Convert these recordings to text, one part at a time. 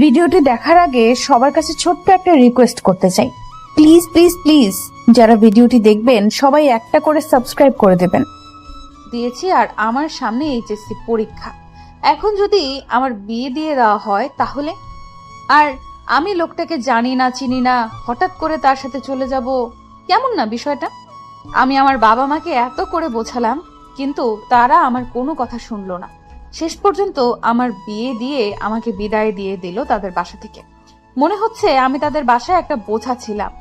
ভিডিওটি দেখার আগে সবার কাছে ছোট্ট একটা রিকোয়েস্ট করতে চাই, প্লিজ প্লিজ প্লিজ যারা ভিডিওটি দেখবেন সবাই একটা করে সাবস্ক্রাইব করে দেবেন। দিয়েছি আর আমার সামনে এইচএসসি পরীক্ষা, এখন যদি আমার বিয়ে দিয়ে দেওয়া হয় তাহলে? আর আমি লোকটাকে জানি না চিনি না, হঠাৎ করে তার সাথে চলে যাব, কেমন না বিষয়টা? আমি আমার বাবা মাকে এত করে বোঝালাম, কিন্তু তারা আমার কোনো কথা শুনলো না। শেষ পর্যন্ত আমার বিয়ে দিয়ে আমাকে বিদায় দিয়ে দিল তাদের বাসা থেকে। মনে হচ্ছে আমি তাদের বাসায় একটা বোঝা ছিলাম।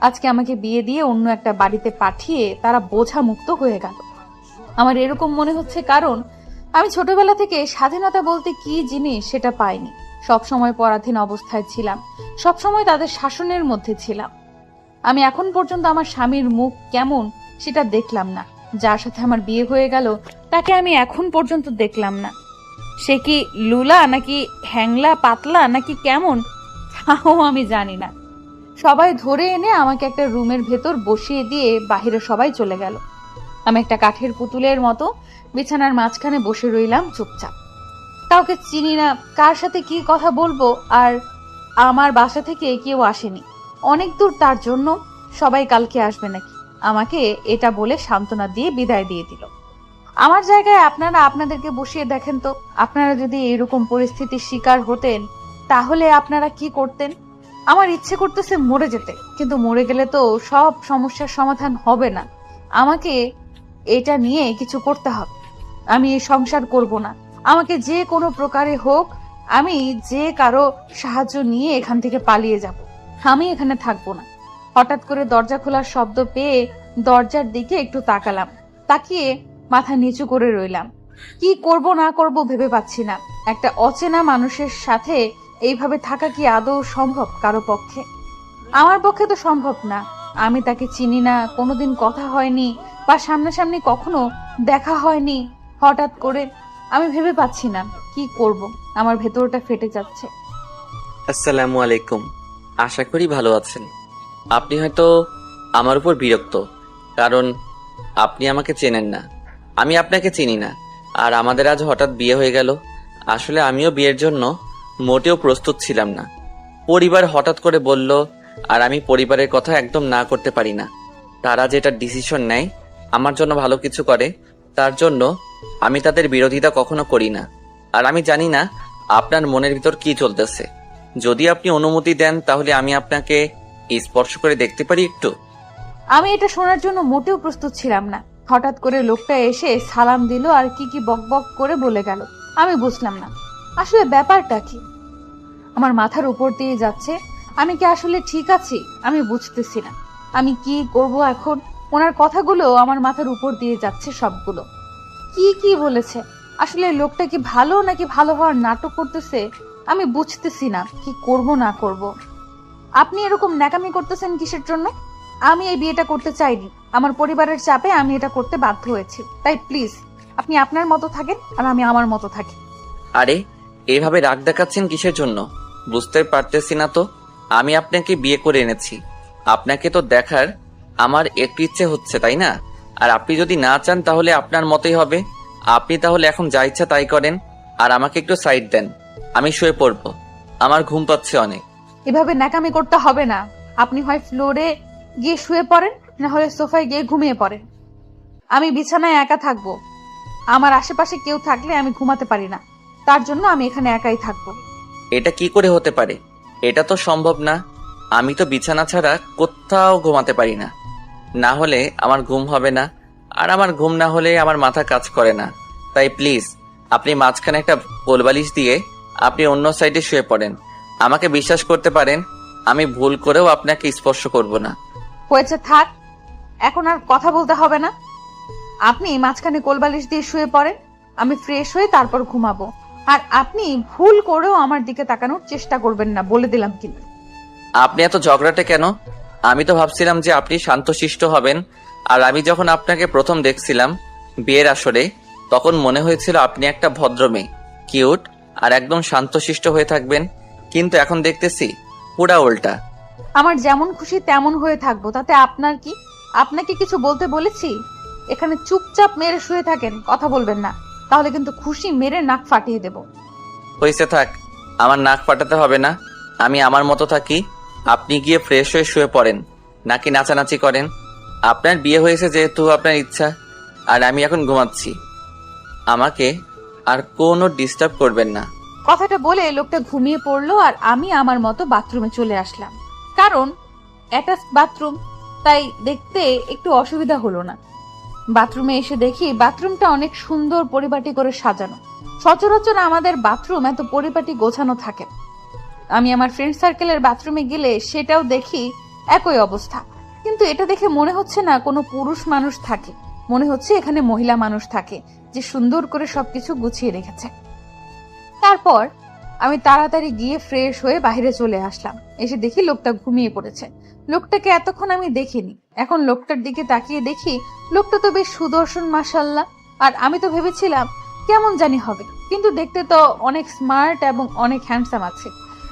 আজকে আমাকে বিয়ে দিয়ে অন্য একটা বাড়িতে পাঠিয়ে তারা বোঝা মুক্ত হয়ে গেল। আমার এরকম মনে হচ্ছে কারণ আমি ছোটবেলা থেকে স্বাধীনতা বলতে কি জিনিস সেটা পাইনি। সব সময় পরাধীন অবস্থায় ছিলাম, সব সময় তাদের শাসনের মধ্যে ছিলাম। আমি এখন পর্যন্ত আমার স্বামীর মুখ কেমন সেটা দেখলাম না। যার সাথে আমার বিয়ে হয়ে গেল তাকে আমি এখন পর্যন্ত দেখলাম না। সে কি লুলা নাকি হ্যাংলা পাতলা নাকি কেমন তাও আমি জানি না। সবাই ধরে এনে আমাকে একটা রুমের ভেতর বসিয়ে দিয়ে বাহিরে সবাই চলে গেল। আমি একটা কাঠের পুতুলের মতো বিছানার মাঝখানে বসে রইলাম চুপচাপ। কাউকে চিনি না, কার সাথে কি কথা বলবো। আর আমার বাসা থেকে কেউ আসেনি অনেক দূর, তার জন্য সবাই কালকে আসবে নাকি আমাকে এটা বলে সান্ত্বনা দিয়ে বিদায় দিয়ে দিল। আমার জায়গায় আপনারা আপনাদেরকে বসিয়ে দেখেন তো, আপনারা যদি এরকম পরিস্থিতির শিকার হতেন তাহলে আপনারা কি করতেন? আমার ইচ্ছে করতেছে মরে যেতে, কিন্তু মরে গেলে তো সব সমস্যার সমাধান হবে না। আমাকে এটা নিয়ে কিছু করতে হবে। আমি এই সংসার করব না। আমাকে যে কোনো প্রকারে হোক, আমি যে কারো সাহায্য নিয়ে এখান থেকে পালিয়ে যাব। আমি এখানে থাকবো না। হঠাৎ করে দরজা খোলার শব্দ পেয়ে দরজার দিকে একটু তাকালাম। তাকিয়ে মাথা নিচু করে রইলাম। কি করব না করব ভেবে পাচ্ছি না। একটা অচেনা মানুষের সাথে এইভাবে থাকা কি আদৌ সম্ভব কারো পক্ষে? আমার পক্ষে তো সম্ভব না। আমি তাকে চিনি না, কোনোদিন কথা হয়নি বা সামনাসামনি কখনো দেখা হয়নি। হঠাৎ করে আমি ভেবে পাচ্ছি না কি করব। আমার ভেতরটা ফেটে যাচ্ছে। আসসালামু আলাইকুম। আশা করি ভালো আছেন। আপনি হয়তো আমার উপর বিরক্ত, কারণ আপনি আমাকে চেনেন না, আমি আপনাকে চিনি না। আর আমাদের আজ হঠাৎ বিয়ে হয়ে গেল। আসলে আমিও বিয়ের জন্য মোটেও প্রস্তুত ছিলাম না। পরিবার হঠাৎ করে বলল, আর আমি পরিবারের কথা একদম না করতে পারি না। তারা যেটা ডিসিশন নেয় আমার জন্য ভালো কিছু করে, তার জন্য আমি তাদের বিরোধিতা কখনো করি না। আর আমি জানি না আপনার মনের ভিতর কি চলতেছে। যদি আপনি অনুমতি দেন তাহলে আমি আপনাকে স্পর্শ করে দেখতে পারি একটু? আমি এটা শোনার জন্য মোটেও প্রস্তুত ছিলাম না। হঠাৎ করে লোকটা এসে সালাম দিল আর কি কি বক বক করে বলে গেল। আমি বুঝলাম না আসলে ব্যাপারটা কি। আমার মাথার উপর দিয়ে যাচ্ছে। আমি কি আসলে ঠিক আছি? আমি বুঝতেছি না আমি কি করব এখন। ওনার কথাগুলো আমার মাথার উপর দিয়ে যাচ্ছে সবগুলো। কি কি বলেছে? আসলে লোকটা কি ভালো নাকি ভালো হওয়ার নাটক করতেছে? আমি বুঝতেছি না কি করব না করব। আপনি এরকম ন্যাকামি করতেছেন কিসের জন্য? আমি এই বিয়েটা করতে চাইনি। আমার পরিবারের চাপে আমি এটা করতে বাধ্য হয়েছি। তাই প্লিজ আপনি আপনার মতো থাকেন আর আমি আমার মতো থাকি। আরে, এভাবে রাগ দেখাচ্ছেন কিসের জন্য? বুঝতে পারতেছি না তো। আমি আপনাকে বিয়ে করে এনেছি, আপনাকে তো দেখার আমার একটু ইচ্ছে হচ্ছে, তাই না? আর আপনি যদি না চান তাহলে আপনার মতোই হবে। আপনি তাহলে এখন যা ইচ্ছা তাই করেন, আর আমাকে একটু সাইড দেন। আমি শুয়ে পড়বো, আমার ঘুম পাচ্ছে অনেক। এভাবে ন্যাকামি করতে হবে না। আপনি হয় ফ্লোরে গিয়ে শুয়ে পড়েন, না হলে সোফায় গিয়ে ঘুমিয়ে পড়েন। আমি বিছানায় একা থাকবো। আমার আশেপাশে কেউ থাকলে আমি ঘুমাতে পারি না, তার জন্য আমি এখানে একাই থাকবো। এটা কি করে হতে পারে? এটা তো সম্ভব না। আমি তো বিছানা ছাড়া কোথাও ঘুমাতে পারি না। না হলে আমার ঘুম হবে না, আর আমার ঘুম না হলে আমার মাথা কাজ করে না। তাই প্লিজ আপনি মাঝখানে একটা কোলবালিশ দিয়ে আপনি অন্য সাইডে শুয়ে পড়েন। আমাকে বিশ্বাস করতে পারেন, আমি ভুল করেও আপনাকে স্পর্শ করব না। হয়েছে, থাক। এখন আর কথা বলতে হবে না। আপনি মাঝখানে কোলবালিশ দিয়ে শুয়ে পড়েন, আমি ফ্রেশ হয়ে তারপর ঘুমাবো। আর আপনি ভুল করেও আমার দিকে তাকানোর চেষ্টা করবেন না, বলে দিলাম কিন্তু। আপনি এত ঝগড়াটে কেন? আমি তো ভাবছিলাম যে আপনি শান্তশিষ্ট হবেন। আর আমি যখন আপনাকে প্রথম দেখছিলাম বিয়ের আসরে, তখন মনে হয়েছিল আপনি একটা ভদ্র মেয়ে, কিউট আর একদম শান্তশিষ্ট হয়ে থাকবেন। কিন্তু এখন দেখতেছি পুরা উল্টা। আমার যেমন খুশি তেমন হয়ে থাকবো, তাতে আপনার কি? আপনাকে কিছু বলতে বলেছি? এখানে চুপচাপ মেরে শুয়ে থাকেন, কথা বলবেন না, তাহলে কিন্তু খুশি মেরে নাক ফাটিয়ে দেব। হয়েছে, থাক। আমার নাক ফাটাতে হবে না। আমি আমার মতো থাকি। আপনি গিয়ে ফ্রেশ হয়ে শুয়ে পড়েন, নাকি নাচানাচি করেন? আপনার বিয়ে হয়েছে যেহেতু আপনার ইচ্ছা, আর আমি এখন ঘুমাচ্ছি। আমাকে আর কোনো ডিস্টার্ব করবেন না। কথাটা বলে লোকটা ঘুমিয়ে পড়লো আর আমি আমার মতো বাথরুমে চলে আসলাম। কারণ অ্যাটাচ বাথরুম, তাই দেখতে একটু অসুবিধা হলো না। বাথরুমে এসে দেখি বাথরুমটা অনেক সুন্দর পরিপাটি করে সাজানো। সচরাচর আমাদের বাথরুম এত পরিপাটি গোছানো থাকে না। আমি আমার ফ্রেন্ড সার্কেলের বাথরুমে গেলে সেটাও দেখি একই অবস্থা, কিন্তু এটা দেখে মনে হচ্ছে না কোনো পুরুষ মানুষ থাকে, মনে হচ্ছে এখানে মহিলা মানুষ থাকে যে সুন্দর করে সবকিছু গুছিয়ে রেখেছে। তারপর আমি তাড়াতাড়ি গিয়ে ফ্রেশ হয়ে বাইরে চলে আসলাম। এসে দেখি লোকটা ঘুমিয়ে পড়েছে। লোকটাকে এতক্ষণ আমি দেখিনি, এখন লোকটার দিকে তাকিয়ে দেখি লোকটা তো বেশ সুদর্শন মাশাআল্লাহ। আর আমি তো ভেবেছিলাম কেমন জানি হবে, কিন্তু দেখতে তো অনেক স্মার্ট এবং অনেক হ্যান্ডসাম আছে।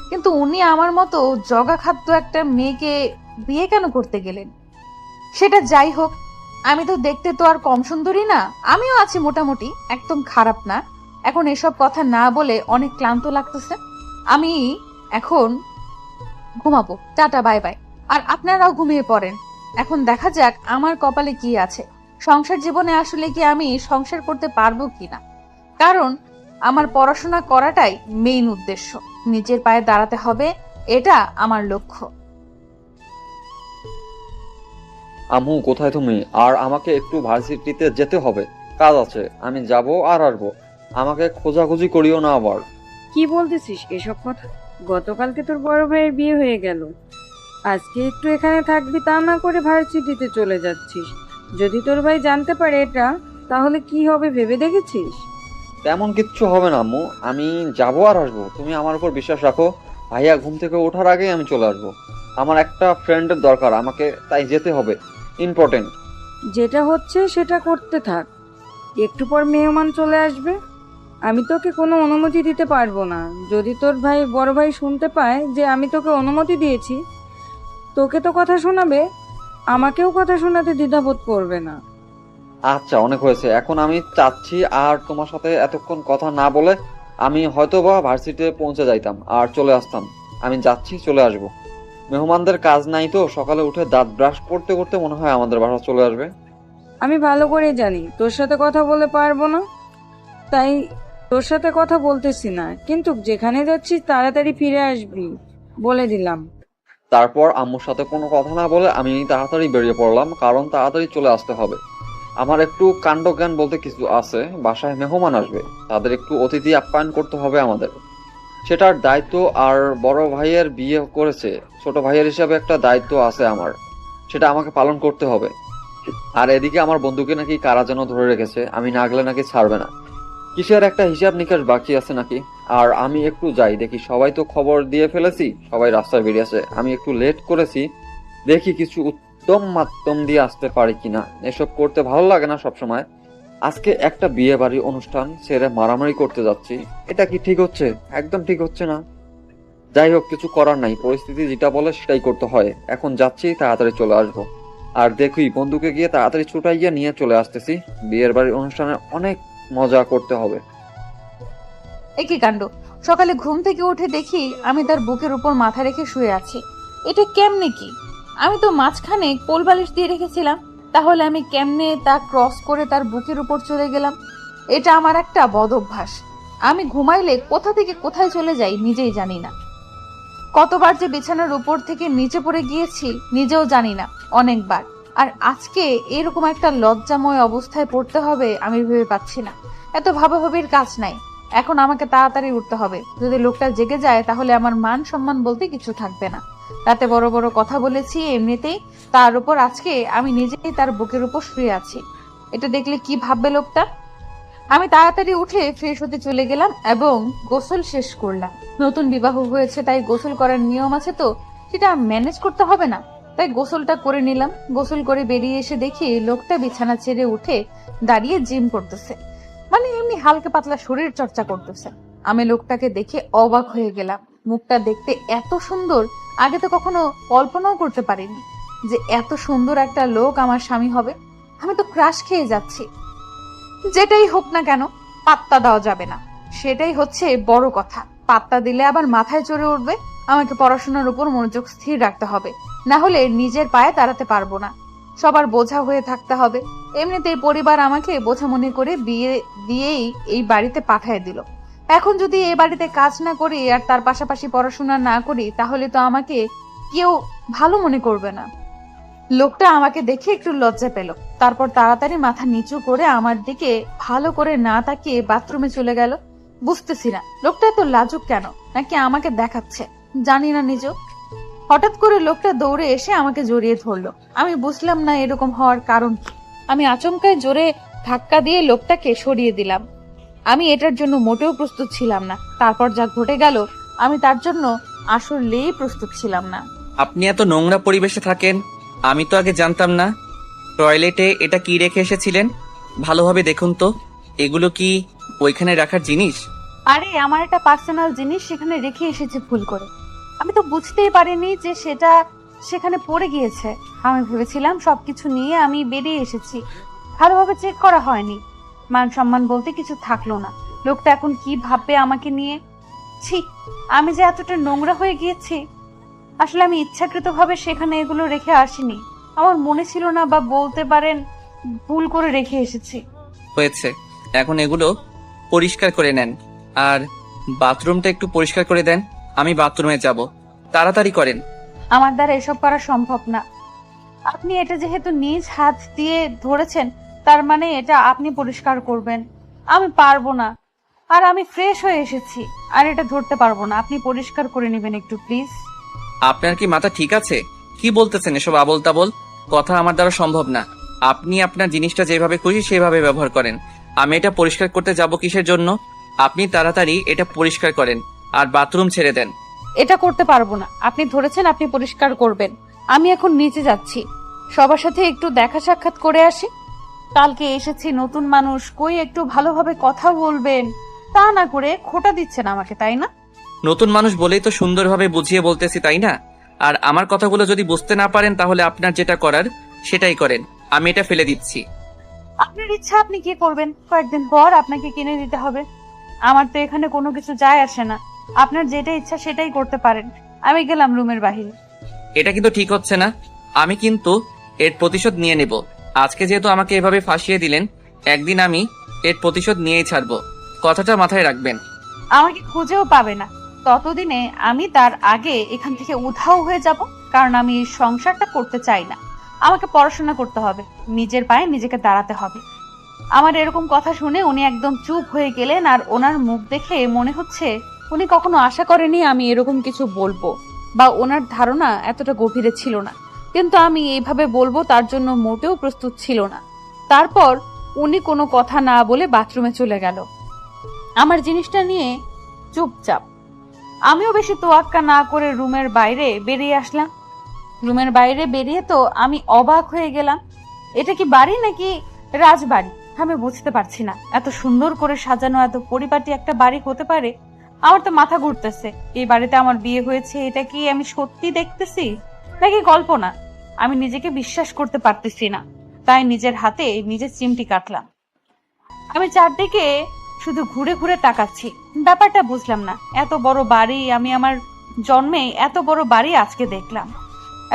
কিন্তু উনি আমার মতো জগা খাদ্য একটা মেয়েকে বিয়ে কেন করতে গেলেন? সেটা যাই হোক, আমি তো দেখতে তো আর কম সুন্দরী না, আমিও আছি মোটামুটি, একদম খারাপ না। এখন এসব কথা না বলে অনেক ক্লান্ত লাগতেছে, আমি এখন ঘুমাবো। Tata, bye bye. আর আপনারাও ঘুমিয়ে পড়েন। এখন দেখা যাক আমার কপালে কি আছে, সংসার জীবনে আসলে কি আমি সংসার করতে পারবো কিনা। কারণ আমার পড়াশোনা করাটাই মেইন উদ্দেশ্য, নিজের পায়ে দাঁড়াতে হবে, এটা আমার লক্ষ্য। আম্মু কোথায় তুমি? আর আমাকে একটু ভার্সিটিতে যেতে হবে, কাজ আছে, আমি যাব আর আসবো। আমাকে খোঁজাখুঁজি করিও না আবার। কি বলতেছিস এসব কথা? গতকালকে তোর বড় ভাইয়ের বিয়ে হয়ে গেল, আজকে একটু এখানে থাকবি তা না করে ভার্সিটিতে চলে যাচ্ছিস। যদি তোর ভাই জানতে পারে এটা, তাহলে কি হবে ভেবে দেখেছিস? তেমন কিচ্ছু হবে না আম্মু, আমি যাব আর আসবো, তুমি আমার উপর বিশ্বাস রাখো। ভাইয়া ঘুম থেকে ওঠার আগেই আমি চলে আসবো। আমার একটা ফ্রেন্ডের দরকার, আমাকে তাই যেতে হবে, ইম্পর্টেন্ট। যেটা হচ্ছে সেটা করতে থাক, একটু পর মেহমান চলে আসবে। আমি তোকে কোনো অনুমতি দিতে পারবো না। যদি তোর ভাই বড় ভাই শুনতে পায় যে আমি তোকে অনুমতি দিয়েছি, তোকে তো কথা শোনাবে, আমাকেও কথা শোনাতে দ্বিধাবোধ করবে না। আচ্ছা অনেক হয়েছে, এখন আমি চাচ্ছি আর তোমার সাথে এতক্ষণ কথা না বলে আমি হয়তোবা ভার্সিটিতে পৌঁছে যাইতাম আর চলে আসতাম। আমি যাচ্ছি, চলে আসবো। মেহমানদের কাজ নাই তো, সকালে উঠে দাঁত ব্রাশ করতে করতে মনে হয় আমাদের বাসা চলে আসবে। আমি ভালো করে জানি তোর সাথে কথা বলে পারবো না, তাই তোর সাথে কথা বলতেছি না, কিন্তু যেখানে যাচ্ছিস তাড়াতাড়ি ফিরে আসবি, বলে দিলাম। তারপর আম্মুর সাথে কোনো কথা না বলে আমি তাড়াতাড়ি বেরিয়ে পড়লাম, কারণ তাড়াতাড়ি চলে আসতে হবে। আমার একটু কাণ্ডজ্ঞান বলতে কিছু আছে, বাসায় মেহমান আসবে, তাদের একটু অতিথি আপ্যায়ন করতে হবে আমাদের, সেটার দায়িত্ব। আর বড় ভাইয়ের বিয়ে করেছে, ছোট ভাইয়ের হিসাবে একটা দায়িত্ব আছে আমার, সেটা আমাকে পালন করতে হবে। আর এদিকে আমার বন্ধুকে নাকি কারা যেন ধরে রেখেছে, আমি না গেলে নাকি ছাড়বে না। কিসের একটা হিসাব নিকাশ বাকি আছে নাকি। আর আমি একটু যাই দেখি, সবাই তো খবর দিয়ে ফেলেছি, সবাই রাস্তায় বেরিয়েছে, আমি একটু লেট করেছি, দেখি কিছু উত্তম মাধ্যম দিয়ে আসতে পারি কিনা। এসব করতে ভালো লাগে না সবসময়। আজকে একটা বিয়ে বাড়ি অনুষ্ঠান ছেড়ে মারামারি করতে যাচ্ছি, এটা কি ঠিক হচ্ছে? একদম ঠিক হচ্ছে না। যাই হোক, কিছু করার নাই, পরিস্থিতি যেটা বলে সেটাই করতে হয়। এখন যাচ্ছি, তাড়াতাড়ি চলে আসবো। আর দেখি বন্ধুকে গিয়ে তাড়াতাড়ি ছুটাইয়া নিয়ে চলে আসতেছি। বিয়ের বাড়ির অনুষ্ঠানে অনেক মজা করতে হবে। একই কাণ্ড, সকালে ঘুম থেকে উঠে দেখি আমি তার বুকের উপর মাথা রেখে শুয়ে আছি। এটা কেমনে কি? আমি তো মাঝখানে কোল বালিশ দিয়ে রেখেছিলাম, তাহলে আমি কেমনে তা ক্রস করে তার বুকের উপর চলে গেলাম? এটা আমার একটা বদ অভ্যাস। আমি ঘুমাইলে কোথা থেকে কোথায় চলে যাই নিজেই জানি না। কতবার যে বিছানার উপর থেকে নিচে পড়ে গিয়েছি নিজেও জানি না, অনেকবার। আর আজকে এরকম একটা লজ্জাময় অবস্থায় পড়তে হবে আমি ভেবে পাচ্ছি না। এত ভাবাভাবির কাজ নাই, এখন আমাকে তাড়াতাড়ি উঠতে হবে। যদি লোকটা জেগে যায় তাহলে আমার মান সম্মান বলতে কিছু থাকবে না। রাতে বড় বড় কথা বলেছি এমনিতেই, তার উপর আজকে আমি নিজেই তার বুকের উপর শুয়ে আছি। এটা দেখলে কি ভাববে লোকটা? আমি তাড়াতাড়ি উঠে ফ্রেশ হতে চলে গেলাম এবং গোসল শেষ করলাম। নতুন বিবাহ হয়েছে তাই গোসল করার নিয়ম আছে, তো সেটা ম্যানেজ করতে হবে না, তাই গোসলটা করে নিলাম। গোসল করে বেরিয়ে এসে দেখি লোকটা বিছানা ছেড়ে উঠে দাঁড়িয়ে জিম করতেছে, মানে এমনি হালকা পাতলা শরীর চর্চা করতেছে। আমি লোকটাকে দেখে অবাক হয়ে গেলাম। মুখটা দেখতে এত সুন্দর, আগে তো কখনো কল্পনাও করতে পারিনি যে এত সুন্দর একটা লোক আমার স্বামী হবে। আমি তো ক্রাশ খেয়ে যাচ্ছি। যেটাই হোক না কেন পাত্তা দেওয়া যাবে না, সেটাই হচ্ছে বড় কথা। পাত্তা দিলে আবার মাথায় চড়ে উঠবে। আমাকে পড়াশোনার উপর মনোযোগ স্থির রাখতে হবে, না হলে নিজের পায়ে দাঁড়াতে পারবো না। সবার বোঝা হয়ে থাকতে হবে। এমনিতেই পরিবার আমাকে বোঝা মনে করে বিয়ে দিয়েই এই বাড়িতে পাঠিয়ে দিল। এখন যদি এই বাড়িতে কাজ না করি আর তার পাশাপাশি পড়াশোনা না করি, তাহলে তো আমাকে কেউ ভালো মনে করবে না। লোকটা আমাকে দেখে একটু লজ্জা পেল, তারপর তাড়াতাড়ি মাথা নিচু করে আমার দিকে ভালো করে না তাকিয়ে বাথরুমে চলে গেল। বুঝতেছি না লোকটা এত লাজুক কেন, নাকি আমাকে দেখাচ্ছে, জানি না নিজেও। হঠাৎ করে লোকটা দৌড়ে এসে আমাকে জড়িয়ে ধরলো। আমি বুঝলাম না এরকম হওয়ার কারণ কি। আমি আচমকায় জোরে ধাক্কা দিয়ে লোকটাকে সরিয়ে দিলাম। আমি এটার জন্য মোটেও প্রস্তুত ছিলাম না। তারপর যা ঘটে গেল, আমি তার জন্য আসলেই প্রস্তুত ছিলাম না। আপনি এত নোংরা পরিবেশে থাকেন, আমি তো আগে জানতাম না। টয়লেটে এটা কি রেখে এসেছিলেন? ভালোভাবে দেখুন তো, এগুলো কি ওইখানে রাখার জিনিস? আরে আমার একটা পার্সোনাল জিনিস সেখানে রেখে এসেছে ভুল করে। আমি তো বুঝতেই পারিনি যে সেটা সেখানে পড়ে গিয়েছে। আমি ভেবেছিলাম সবকিছু নিয়ে আমি বেরিয়ে এসেছি, ভালোভাবে চেক করা হয়নি। মান সম্মান বলতে কিছু থাকলো না। লোকটা এখন কি ভাববে আমাকে নিয়ে। ছি, আমি যে এতটা নোংরা হয়ে গিয়েছি। আসলে আমি ইচ্ছাকৃতভাবে সেখানে এগুলো রেখে আসিনি, আমার মনে ছিল না, বা বলতে পারেন ভুল করে রেখে এসেছি। হয়েছে, এখন এগুলো পরিষ্কার করে নেন আর বাথরুমটা একটু পরিষ্কার করে দেন। আমি বাথরুমে যাব, তাড়াতাড়ি করেন। আমার দ্বারা এসব করা সম্ভব না। আপনি এটা যেহেতু নিজ হাত দিয়ে ধরেছেন, তার মানে এটা আপনি পরিষ্কার করবেন। আমি পারবো না, আর আমি ফ্রেশ হয়ে এসেছি, আর এটা ধরতে পারবো না। আপনি পরিষ্কার করে নেবেন একটু প্লিজ। আপনার কি মাথা ঠিক আছে? কি বলতেছেন এসব আবোল তাবোল কথা? আমার দ্বারা সম্ভব না। আপনি আপনার জিনিসটা যেভাবে খুশি সেভাবে ব্যবহার করেন। আমি এটা পরিষ্কার করতে যাব কিসের জন্য? আপনি তাড়াতাড়ি এটা পরিষ্কার করেন আর বাথরুম ছেড়ে দেন। এটা করতে পারবো না। আপনি ধরেছেন, আপনি পরিষ্কার করবেন। আমি এখন নিচে যাচ্ছি, সবার সাথে একটু দেখা সাক্ষাৎ করে আসি। কালকে এসেছি, নতুন মানুষ, কই একটু ভালোভাবে কথা বলবেন, তা না করে খোঁটা দিচ্ছেন আমাকে, তাই না? নতুন মানুষ বলেই তো সুন্দরভাবে বুঝিয়ে বলতেছি, তাই না? আর আমার কথাগুলো যদি বুঝতে না পারেন, তাহলে আপনার যেটা করার সেটাই করেন। আমি এটা ফেলে দিচ্ছি। আপনার ইচ্ছা, আপনি কি করবেন? কয়েকদিন পর আপনাকে কিনে দিতে হবে। আমার তো এখানে কোনো কিছু যায় আসে না। আপনার যেটা ইচ্ছা সেটাই করতে পারেন। আমি গেলাম রুমের বাহিরে। এটা কিন্তু ঠিক হচ্ছে না। আমি কিন্তু এর প্রতিশোধ নিয়ে নেব। আজকে যেহেতু আমাকে এভাবে ফাঁসিয়ে দিলেন, একদিন আমি এর প্রতিশোধ নিয়েই ছাড়বো। কথাটা মাথায় রাখবেন। আমাকে খুঁজেও পাবে না। ততদিনে আমি তার আগে এখান থেকে উধাও হয়ে যাব, কারণ আমি এই সংসারটা করতে চাই না। আমাকে পড়াশোনা করতে হবে, নিজের পায়ে নিজেকে দাঁড়াতে হবে। আমার এরকম কথা শুনে উনি একদম চুপ হয়ে গেলেন, আর ওনার মুখ দেখে মনে হচ্ছে উনি কখনো আশা করেনি আমি এরকম কিছু বলবো, বা ওনার ধারণা এতটা গভীরে ছিল না। কিন্তু আমি এইভাবে বলবো তার জন্য মোটেও প্রস্তুত ছিল না। তারপর উনি কোনো কথা না বলে বাথরুমে চলে গেল, আমার জিনিসটা নিয়ে চুপচাপ। আমিও বেশি তোয়াক্কা না করে রুমের বাইরে বেরিয়ে আসলাম। রুমের বাইরে বেরিয়ে তো আমি অবাক হয়ে গেলাম। এটা কি বাড়ি নাকি রাজবাড়ি আমি বুঝতে পারছি না। এত সুন্দর করে সাজানো, এত পরিপাটি একটা বাড়ি হতে পারে? আমার তো মাথা ঘুরতেছে। এই বাড়িতে আমার বিয়ে হয়েছে, এটা কি আমি সত্যি দেখতেছি নাকি কল্পনা? আমি নিজেকে বিশ্বাস করতে পারতেছি না, তাই নিজের হাতে নিজের চিমটি কাটলাম। আমি চারদিকে শুধু ঘুরে ঘুরে তাকাচ্ছি, ব্যাপারটা বুঝলাম না। এত বড় বাড়ি, আমি আমার জন্মে এত বড় বাড়ি আজকে দেখলাম।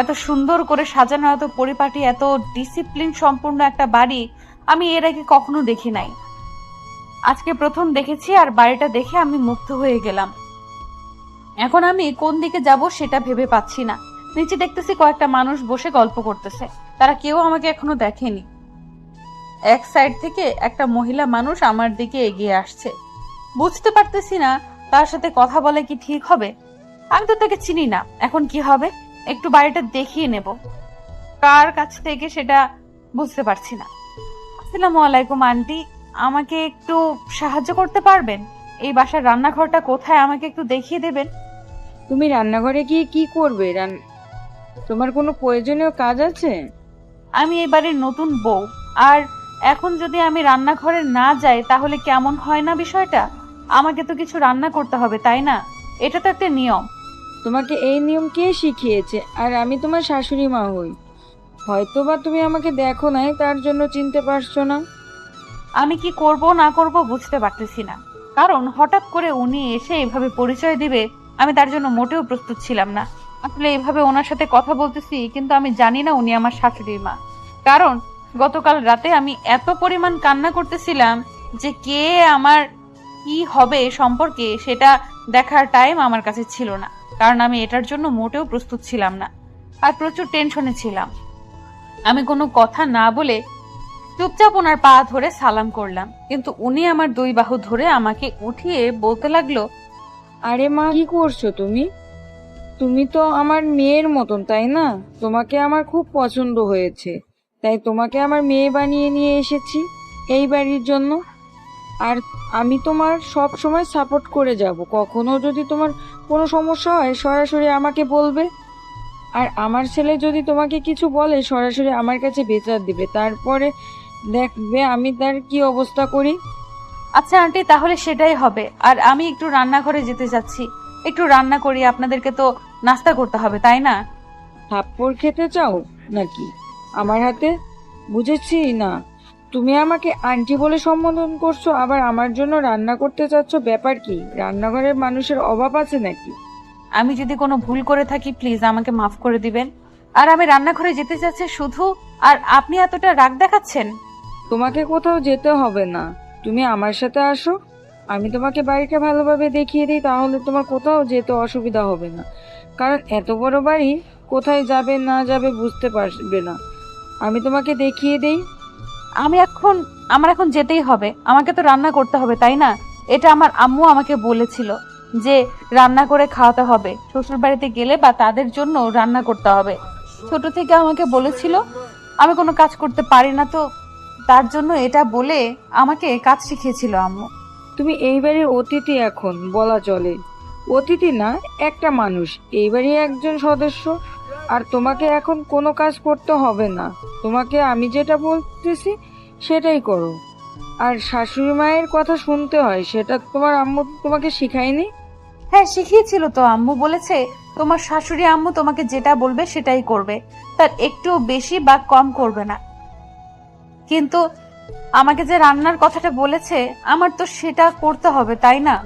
এত সুন্দর করে সাজানো, এত পরিপাটি, এত ডিসিপ্লিন সম্পূর্ণ একটা বাড়ি আমি এর আগে কখনো দেখি নাই। আজকে প্রথম দেখেছি, আর বাড়িটা দেখে আমি মুগ্ধ হয়ে গেলাম। এখন আমি কোন দিকে যাব সেটা ভেবে পাচ্ছি না। নিচে দেখতেছি কয়েকটা মানুষ বসে গল্প করতেছে, তারা কেউ আমাকে এখনো দেখেনি। এক সাইড থেকে একটা মহিলা মানুষ আমার দিকে এগিয়ে আসছে। বুঝতে পারতেছি না তার সাথে কথা বলে কি ঠিক হবে। আমি তো তাকে চিনি না, এখন কি হবে? একটু বাড়িটা দেখিয়ে নেব, কার কাছ থেকে সেটা বুঝতে পারছি না। আসসালামু আলাইকুম আন্টি, আমাকে একটু সাহায্য করতে পারবেন? এই বাসার রান্নাঘরটা কোথায়, আমাকে একটু দেখিয়ে দেবেন? তুমি রান্নাঘরে গিয়ে কি করবে? তোমার কোনো প্রয়োজনীয় কাজ আছে? আমি এই বাড়ির নতুন বউ, আর এখন যদি আমি রান্নাঘরে না যাই তাহলে কেমন হয় না বিষয়টা? আমাকে তো কিছু রান্না করতে হবে, তাই না? এটা তো একটা নিয়ম। তোমাকে এই নিয়ম কে শিখিয়েছে? আর আমি তোমার শাশুড়ি মা হই, হয়তোবা তুমি আমাকে দেখো নাই, তার জন্য চিনতে পারছো না। আমি কি করব না করব বুঝতে পারতেছি না। কারণ হঠাৎ করে উনি এসে এভাবে পরিচয় দিবে আমি তার জন্য মোটেও প্রস্তুত ছিলাম না। আসলে এভাবে ওনার সাথে কথা বলতেছি, কিন্তু আমি জানি না উনি আমার শাশুড়ির মা। কারণ গতকাল রাতে আমি এত পরিমাণ কান্না করতেছিলাম যে কে আমার কি হবে সম্পর্কে সেটা দেখার টাইম আমার কাছে ছিল না। কারণ আমি এটার জন্য মোটেও প্রস্তুত ছিলাম না আর প্রচুর টেনশনে ছিলাম। আমি কোনো কথা না বলে চুপচাপ ওনার পা ধরে সালাম করলাম, কিন্তু উনি আমার দুই বাহু ধরে আমাকে উঠিয়ে বলতে লাগলো, আরে মা, কি করছো তুমি? তুমি তো আমার মেয়ের মতন, তাই না? তোমাকে আমার খুব পছন্দ হয়েছে, তাই তোমাকে আমার মেয়ে বানিয়ে নিয়ে এসেছি এই বাড়ির জন্য। আর আমি তোমার সব সময় সাপোর্ট করে যাব। কখনো যদি তোমার কোনো সমস্যা হয় সরাসরি আমাকে বলবে। আর আমার ছেলে যদি তোমাকে কিছু বলে সরাসরি আমার কাছে বিচার দিবে, তারপরে দেখবে আমি তার কি অবস্থা করি। আচ্ছা আন্টি, তাহলে সেটাই হবে। আর আমি একটু রান্নাঘরে যেতে যাচ্ছি, একটু রান্না করি, আপনাদেরকে তো নাস্তা করতে হবে তাই না? থাপ্পড় খেতে চাও নাকি আমার হাতে? বুঝেছি না। তুমি আমাকে আন্টি বলে সম্বোধন করছো, আবার আমার জন্য রান্না করতে চাচ্ছ। ব্যাপার কি? রান্নাঘরের মানুষের অভাব আছে নাকি? আমি যদি কোনো ভুল করে থাকি প্লিজ আমাকে মাফ করে দিবেন। আর আমি রান্নাঘরে যেতে চাচ্ছি শুধু, আর আপনি এতটা রাগ দেখাচ্ছেন। তোমাকে কোথাও যেতে হবে না, তুমি আমার সাথে আসো। আমি তোমাকে বাড়িটা ভালোভাবে দেখিয়ে দিই, তাহলে তোমার কোথাও যেতে অসুবিধা হবে না। কারণ এত বড় বাড়ি কোথায় যাবে না যাবে বুঝতে পারবে না। আমি তোমাকে দেখিয়ে দেই। আমার এখন যেতেই হবে, আমাকে তো রান্না করতে হবে তাই না? এটা আমার আম্মু আমাকে বলেছিল যে রান্না করে খাওয়াতে হবে, শ্বশুর বাড়িতে গেলে বা তাদের জন্য রান্না করতে হবে। ছোট থেকে আমাকে বলেছিল আমি কোনো কাজ করতে পারি না, তো তার জন্য এটা বলে আমাকে কাজ শিখিয়েছিল আম্মু। তুমি এই বাড়ির অতিথি, এখন বলা চলে। অতিথি না, একটা মানুষ, এই বাড়ির একজন সদস্য। আর তোমাকে এখন কোনো কাজ করতে হবে না। তোমাকে আমি যেটা বলতেছি সেটাই করো। আর শাশুড়ি মায়ের কথা শুনতে হয়, সেটা তোমার আম্মু তোমাকে শিখায়নি? হ্যাঁ শিখিয়েছিল তো, আম্মু বলেছে তোমার শাশুড়ি আম্মু তোমাকে যেটা বলবে সেটাই করবে, তার একটু বেশি বা কম করবে না। কিন্তু আমাকে যে রান্নার কথাটা বলেছে আমার তো সেটা করতে হবে তাই না?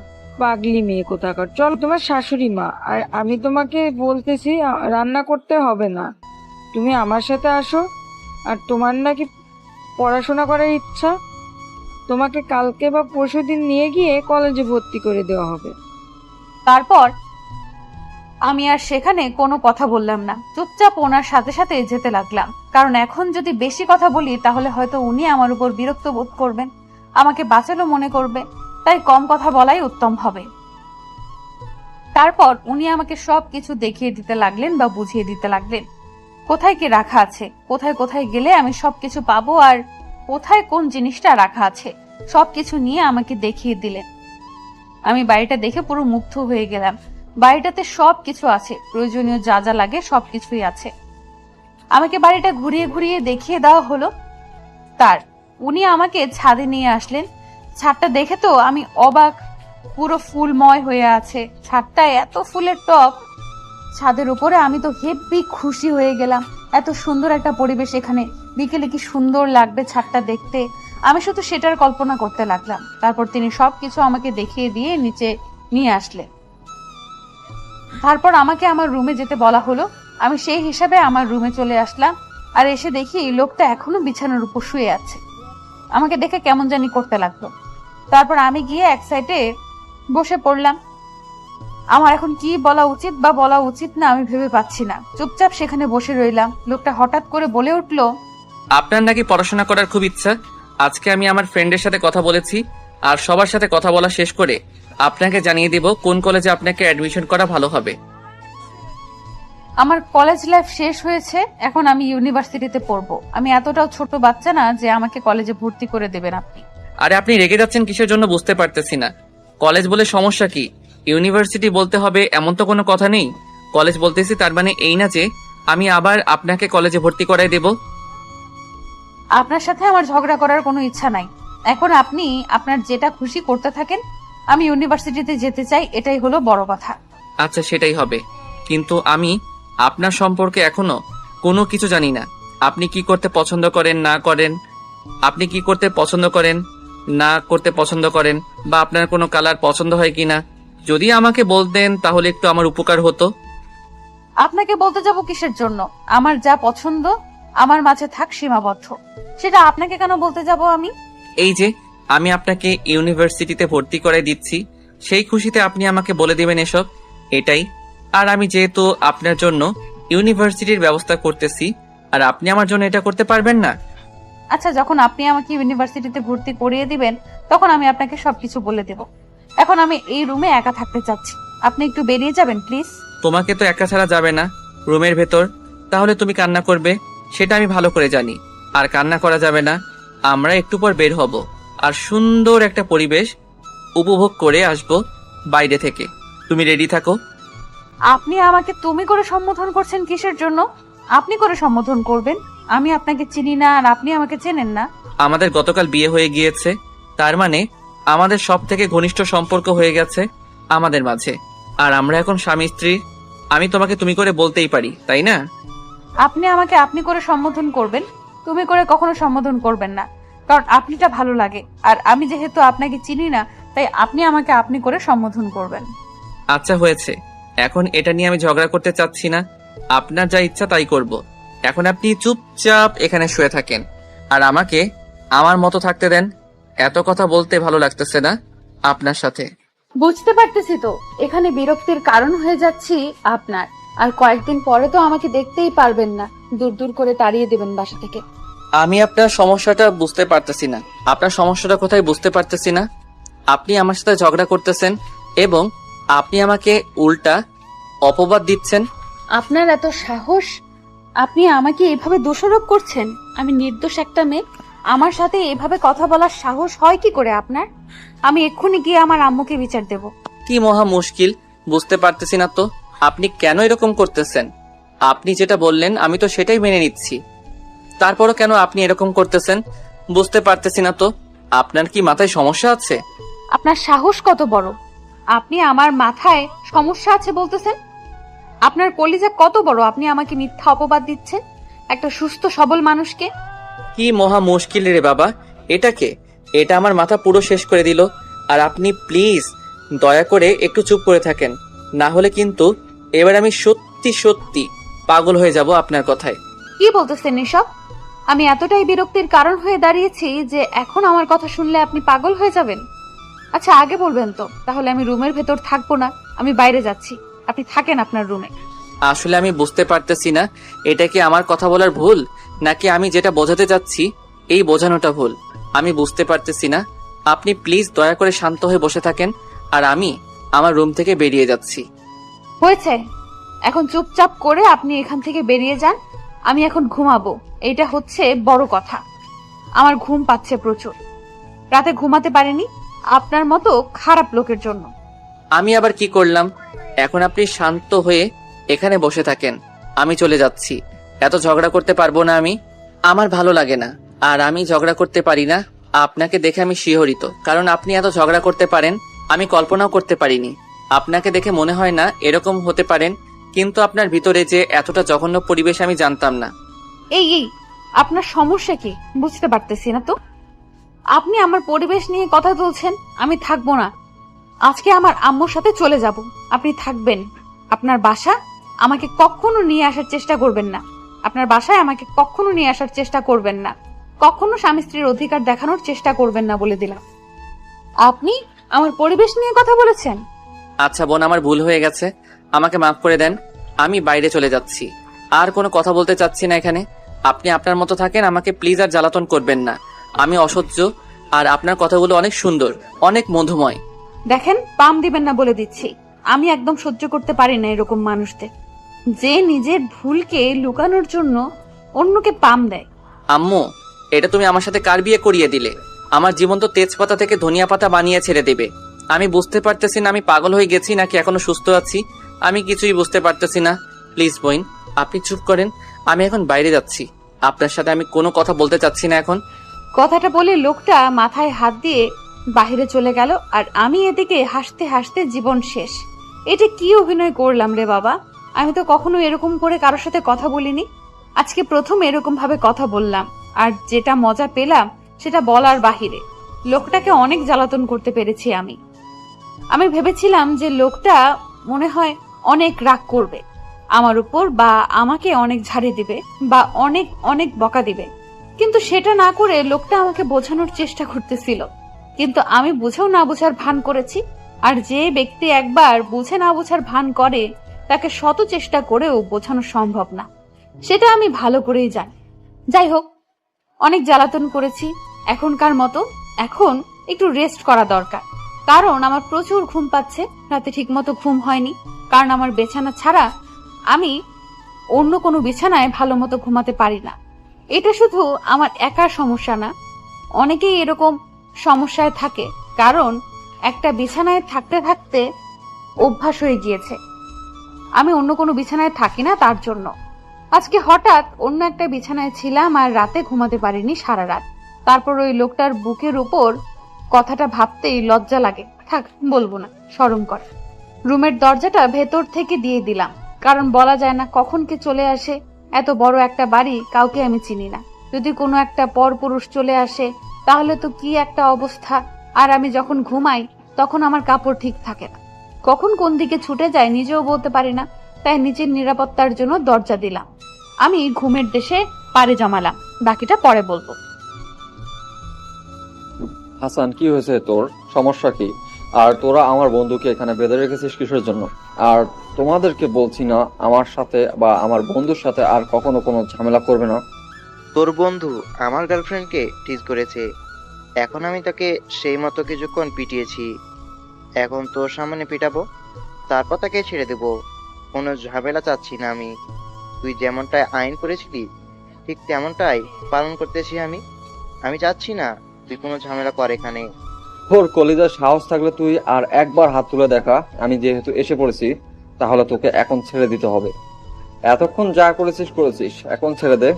পাগলি মেয়ে কোথাকার। চল, তোমার শাশুড়ি মা আর আমি তোমাকে বলতেছি রান্না করতে হবে না। তুমি আমার সাথে আসো। আর তোমার নাকি পড়াশোনা করার ইচ্ছা, তোমাকে কালকে বা পরশুদিন নিয়ে গিয়ে কলেজে ভর্তি করে দেওয়া হবে। তারপর আমি আর সেখানে কোনো কথা বললাম না, চুপচাপ ওনার সাথে সাথে যেতে লাগলাম। কারণ এখন যদি বেশি কথা বলি তাহলে হয়তো উনি আমার উপর বিরক্ত বোধ করবেন, আমাকে বাঁচালো মনে করবে, তাই কম কথা বলাই উত্তম হবে। তারপর উনি আমাকে সবকিছু দেখিয়ে দিতে লাগলেন বা বুঝিয়ে দিতে লাগলেন, কোথায় কি রাখা আছে, কোথায় কোথায় গেলে আমি সবকিছু পাবো, আর কোথায় কোন জিনিসটা রাখা আছে সবকিছু নিয়ে আমাকে দেখিয়ে দিলেন। আমি বাড়িটা দেখে পুরো মুগ্ধ হয়ে গেলাম। বাড়িটাতে সবকিছু আছে, প্রয়োজনীয় যা যা লাগে সবকিছুই আছে। আমাকে বাড়িটা ঘুরিয়ে ঘুরিয়ে দেখিয়ে দেওয়া হলো। উনি আমাকে ছাদে নিয়ে আসলেন। ছাদটা দেখে তো আমি অবাক, পুরো ফুলময় হয়ে আছে ছাদটা, এত ফুলের টব ছাদের উপরে। আমি তো হেব্বি খুশি হয়ে গেলাম, এত সুন্দর একটা পরিবেশ এখানে, বিকেলে কি সুন্দর লাগবে ছাদটা দেখতে। আমি শুধু সেটার কল্পনা করতে লাগলাম। তারপর তিনি সবকিছু আমাকে দেখিয়ে দিয়ে নিচে নিয়ে আসলেন। তারপর আমাকে আমার রুমে যেতে বলা হলো। আমি সেই হিসাবে আমার রুমে চলে আসলাম, আর এসে দেখি লোকটা এখনো বিছানার উপর শুয়ে আছে। আমাকে দেখে কেমন জানি করতে লাগলো। তারপর আমি গিয়ে এক সাইডে বসে পড়লাম। আমার এখন কি বলা উচিত বা বলা উচিত না আমি ভেবে পাচ্ছি না, চুপচাপ সেখানে বসে রইলাম। লোকটা হঠাৎ করে বলে উঠলো, আপনার নাকি পড়াশোনা করার খুব ইচ্ছা। আজকে আমি আমার ফ্রেন্ডের সাথে কথা বলেছি, আর সবার সাথে কথা বলা শেষ করে আপনাকে জানিয়ে দেব কোন কলেজে আপনাকে অ্যাডমিশন করা ভালো হবে। আমার কলেজ লাইফ শেষ হয়েছে, এখন আমি ইউনিভার্সিটিতে পড়বো। আমি এতটাও ছোট বাচ্চা না যে আমাকে কলেজে ভর্তি করে দেবেন আপনি। আরে আপনি রেগে যাচ্ছেন কিসের জন্য বুঝতে পারতেছি না। কলেজ বলে সমস্যা কি? ইউনিভার্সিটি বলতে হবে এমন তো কোনো কথা নেই। কলেজ বলতেছি তার মানে এই না যে আমি আবার আপনাকে কলেজে ভর্তি করাই দেব। আপনার সাথে আমার ঝগড়া করার কোনো ইচ্ছা নাই। এখন আপনি আপনার যেটা খুশি করতে থাকেন। আমি ইউনিভার্সিটিতে যেতে চাই, এটাই হলো বড় কথা। আচ্ছা সেটাই হবে, কিন্তু আমি আপনার সম্পর্কে এখনো কোনো কিছু জানি না। আপনি কি করতে পছন্দ করেন না করেন, আপনি কি করতে পছন্দ করেন, না করতে পছন্দ করেন বা আপনার কোনো কালার পছন্দ হয় কিনা যদি আমাকে বলতেন তাহলে একটু আমার উপকার হতো। আপনাকে বলতে যাব কিসের জন্য? আমার যা পছন্দ আমার মাঝে থাক সীমাবদ্ধ, সেটা আপনাকে কেন বলতে যাব আমি? এই যে আমি আপনাকে ইউনিভার্সিটিতে ভর্তি করাই দিচ্ছি, সেই খুশিতে আপনি আমাকে বলে দিবেন এসব, এটাই। আর আমি যেহেতু আপনার জন্য ইউনিভার্সিটির ব্যবস্থা করতেছি, আর আপনি আমার জন্য এটা করতে পারবেন না? আচ্ছা, যখন আপনি আমাকে ইউনিভার্সিটিতে ভর্তি করিয়ে দিবেন তখন আমি আপনাকে সবকিছু বলে দেব। এখন আমি এই রুমে একা থাকতে চাচ্ছি, আপনি একটু বেরিয়ে যাবেন প্লিজ। তোমাকে তো একা ছাড়া যাবে না রুমের ভেতর, তাহলে তুমি কান্না করবে সেটা আমি ভালো করে জানি। আর কান্না করা যাবে না, আমরা একটু পর বের হব আর সুন্দর একটা পরিবেশ উপভোগ করে আসব বাইরে থেকে। তুমি রেডি থাকো। আপনি আমাকে তুমি করে সম্বোধন করছেন কিসের জন্য? আপনি করে সম্বোধন করবেন, আমি আপনাকে চিনি না আর আপনি আমাকে চেনেন না। আমাদের গতকাল বিয়ে হয়ে গিয়েছে, তার মানে আমাদের সব থেকে ঘনিষ্ঠ সম্পর্ক হয়ে গেছে আমাদের মাঝে, আর আমরা এখন স্বামী স্ত্রী। আমি তোমাকে তুমি করে বলতেই পারি, তাই না? আপনি আমাকে আপনি করে সম্বোধন করবেন, তুমি করে কখনো সম্বোধন করবেন না, কারণ আপনিটা ভালো লাগে। আর আমি যেহেতু আপনাকে চিনি না, তাই আপনি আমাকে আপনি করে সম্বোধন করবেন। আচ্ছা হয়েছে, এখন এটা নিয়ে আমি ঝগড়া করতে চাচ্ছি না, আপনার যা ইচ্ছা তাই করব। এখন আপনি চুপচাপ এখানে শুয়ে থাকেন আর আমাকে আমার মতো থাকতে দেন। এত কথা বলতে ভালো লাগতেছে না আপনার সাথে। বুঝতে পারতেছি তো, এখানে বিরক্তির কারণ হয়ে যাচ্ছি আপনার। আর কয়েকদিন পরে তো আমাকে দেখতেই পারবেন না, দূর দূর করে তাড়িয়ে দেবেন বাসা থেকে। আমি আপনার সমস্যাটা বুঝতে পারতেছি না, আপনার সমস্যাটা কোথায় বুঝতে পারতেছি না। আপনি আমার সাথে ঝগড়া করতেছেন এবং আপনি আমাকে উল্টা অপবাদ দিচ্ছেন। আপনার এত সাহস, আপনি আমাকে এভাবে দোষারোপ করছেন? আমি নির্দোষ একটা মেয়ে, আমার সাথে এভাবে কথা বলার সাহস হয় কি করে আপনার? আমি এক্ষুনি গিয়ে আমার আম্মুকে বিচার দেব। কি মহা মুশকিল, বুঝতে পারতেছি না তো আপনি কেন এরকম করতেছেন। আপনি যেটা বললেন আমি তো সেটাই মেনে নিচ্ছি, তারপরও কেন আপনি এরকম করতেছেন বুঝতে পারতেছি না তো। আপনার কি মাথায় সমস্যা আছে? আপনার সাহস কত বড়? আপনি আমার মাথায় সমস্যা আছে বলতেছেন? আপনার কলিজা কত বড়? আপনি আমাকে মিথ্যা অপবাদ দিচ্ছেন একটা সুস্থ সবল মানুষকে। কি মহা মুশকিল রে বাবা, এটা আমার মাথা পুরো শেষ করে দিল। আর আপনি প্লিজ দয়া করে একটু চুপ করে থাকেন, না হলে কিন্তু এবার আমি সত্যি সত্যি পাগল হয়ে যাব আপনার কথায়। কি বলতেছেন এসব? আমি এতটাই বিরক্তির কারণ হয়ে দাঁড়িয়েছি যে এখন আমার কথা শুনলে আপনি পাগল হয়ে যাবেন? আচ্ছা আগে বলবেন তো, তাহলে আমি রুমের ভেতর থাকবো না, আমি বাইরে যাচ্ছি, আপনি থাকেন আপনার রুমে। আসলে আমি বুঝতে পারতেছি না এটা কি আমার কথা বলার ভুল নাকি আমি যেটা বোঝাতে চাচ্ছি এই বোঝানোটা ভুল। আমি বুঝতে পারতেছি না, আপনি প্লিজ দয়া করে শান্ত হয়ে বসে থাকেন আর আমি আমার রুম থেকে বেরিয়ে যাচ্ছি। হয়েছে, এখন চুপচাপ করে আপনি এখান থেকে বেরিয়ে যান। আমি এখন ঘুমাবো, এটা হচ্ছে বড় কথা। আমার ঘুম পাচ্ছে প্রচুর, রাতে ঘুমাতে পারিনি আপনার মতো খারাপ লোকের জন্য। আমি আবার কি করলাম? এখন আপনি শান্ত হয়ে এখানে বসে থাকেন, আমি চলে যাচ্ছি। এত ঝগড়া করতে পারবো না আমি, আমার ভালো লাগে না। আর আমি ঝগড়া করতে পারি না, আপনাকে দেখে আমি শিহরিত, কারণ আপনি এত ঝগড়া করতে পারেন আমি কল্পনাও করতে পারিনি। আপনাকে দেখে মনে হয় না এরকম হতে পারেন, কিন্তু আপনার ভিতরে যে এতটা জঘন্য পরিবেশ আমি জানতাম না। এই এই আপনার সমস্যা কি বুঝতে পারতেছি না তো। আপনি আমার পরিবেশ নিয়ে কথা তুলছেন, আমি থাকবো না। আজকে আমার আম্মুর সাথে চলে যাব, আপনি থাকবেন। আপনার বাসা আমাকে কখনো নিয়ে আসার চেষ্টা করবেন না, আপনার বাসায় আমাকে কখনো নিয়ে আসার চেষ্টা করবেন না, কখনো স্বামী স্ত্রীর অধিকার দেখানোর চেষ্টা করবেন না বলে দিলাম। আপনি আমার পরিবেশ নিয়ে কথা বলেছেন। আচ্ছা বোন, আমার ভুল হয়ে গেছে, আমাকে মাফ করে দেন। আমি বাইরে চলে যাচ্ছি, আর কোনো কথা বলতে চাচ্ছি না এখানে। আপনি আপনার মতো থাকেন, আমাকে প্লিজ আর জ্বালাতন করবেন না। আমি অসহ্য, আর আপনার কথাগুলো অনেক সুন্দর, অনেক মধুময়। দেখেন, পাম দিবেন না বলে দিচ্ছি। আমি একদম সহ্য করতে পারি না এরকম মানুষদের, যে নিজের ভুলকে লুকানোর জন্য অন্যকে পাম দেয়। আম্মু, এটা তুমি আমার সাথে কার বিয়ে করিয়ে দিলে? আমার জীবন তো তেজপাতা থেকে ধনিয়া পাতা বানিয়ে ছেড়ে দেবে। আমি বুঝতে পারতেছি না আমি পাগল হয়ে গেছি নাকি এখনো সুস্থ আছি, আমি কিছুই বুঝতে পারতেছি না। প্লিজ বোন, আপনি চুপ করেন, আমি এখন বাইরে যাচ্ছি। আপনার সাথে আমি কোনো কথা বলতে চাচ্ছি না এখন। কথাটা বলে লোকটা মাথায় হাত দিয়ে বাহিরে চলে গেল, আর আমি এদিকে হাসতে হাসতে জীবন শেষ। এটা কি অভিনয় করলাম রে বাবা, আমি তো কখনো এরকম করে কারোর সাথে কথা বলিনি, আজকে প্রথম এরকম ভাবে কথা বললাম। আর যেটা মজা পেলাম সেটা বলার বাহিরে। লোকটাকে অনেক জ্বালাতন করতে পেরেছি আমি ভেবেছিলাম যে লোকটা মনে হয় অনেক রাগ করবে আমার উপর, বা আমাকে অনেক ঝাড়ি দিবে, বা অনেক অনেক বকা দিবে, কিন্তু সেটা না করে লোকটা আমাকে বোঝানোর চেষ্টা করতেছিল। কিন্তু আমি বুঝেও না বোঝার ভান করেছি। আর যে ব্যক্তি একবার বুঝে না বোঝার ভান করে তাকে শত চেষ্টা করেও বোঝানো সম্ভব না, সেটা আমি ভালো করেই জানি। যাই হোক, অনেক জ্বালাতন করেছি, এখনকার মতো এখন একটু রেস্ট করা দরকার। কারণ আমার প্রচুর ঘুম পাচ্ছে, রাতে ঠিক মতো ঘুম হয়নি। কারণ আমার বিছানা ছাড়া আমি অন্য কোনো বিছানায় ভালো মতো ঘুমাতে পারি না। এটা শুধু আমার একার সমস্যা না, অনেকেই এরকম সমস্যায় থাকে। কারণ একটা বিছানায় থাকতে থাকতে অভ্যাস হয়ে গিয়েছে। আমি অন্য কোনো বিছানায় থাকি না, তার জন্য আজকে হঠাৎ অন্য একটা বিছানায় ছিলাম আর রাতে ঘুমাতে পারিনি সারা রাত। তারপর ওই লোকটার বুকের উপর কথাটা ভাবতেই লজ্জা লাগে, থাক বলবো না, শরম করে। রুমের দরজাটা ভেতর থেকে দিয়ে দিলাম, কারণ বলা যায় না কখন কে চলে আসে। এত বড় একটা বাড়ি, কাউকে আমি চিনি না। যদি কোনো একটা পরপুরুষ চলে আসে তাহলে তো কি একটা অবস্থা। আর আমি যখন ঘুমাই তখন আমার কাপড় ঠিক থাকে না, কখন কোন দিকে ছুটে যায় নিজেও বলতে পারি না। তাই নিজের নিরাপত্তার জন্য দরজা দিলাম। আমি ঘুমের দেশে পাড়ি জমালাম, বাকিটা পরে বলবো। হাসান, কি হয়েছে তোর? সমস্যা কি? আর তোরা আমার বন্ধুকে এখানে বেঁধে রেখেছিস কিসের জন্য? আর তোমাদেরকে বলছি না আমার সাথে বা আমার বন্ধুর সাথে আর কখনো কোনো ঝামেলা করবে না। তোর বন্ধু আমার গার্লফ্রেন্ডকে টিজ করেছে, এখন আমি তাকে সেই মতো কিছুক্ষণ পিটিয়েছি, এখন তোর সামনে পিটাবো, তারপর তাকে ছেড়ে দেবো। কোনো ঝামেলা চাচ্ছি না আমি। তুই যেমনটাই আইন করেছিলি ঠিক তেমনটাই পালন করতেছি আমি চাচ্ছি না তুই কোনো ঝামেলা কর এখানে। তোর কলিজার সাহস থাকলে তুই আর একবার হাত তুলে দেখা। আমি যেহেতু এসে পড়েছি তাহলে তোকে এখন ছেড়ে দিতে হবে। এতক্ষণ যা করেছিস করেছিস, এখন ছেড়ে দে।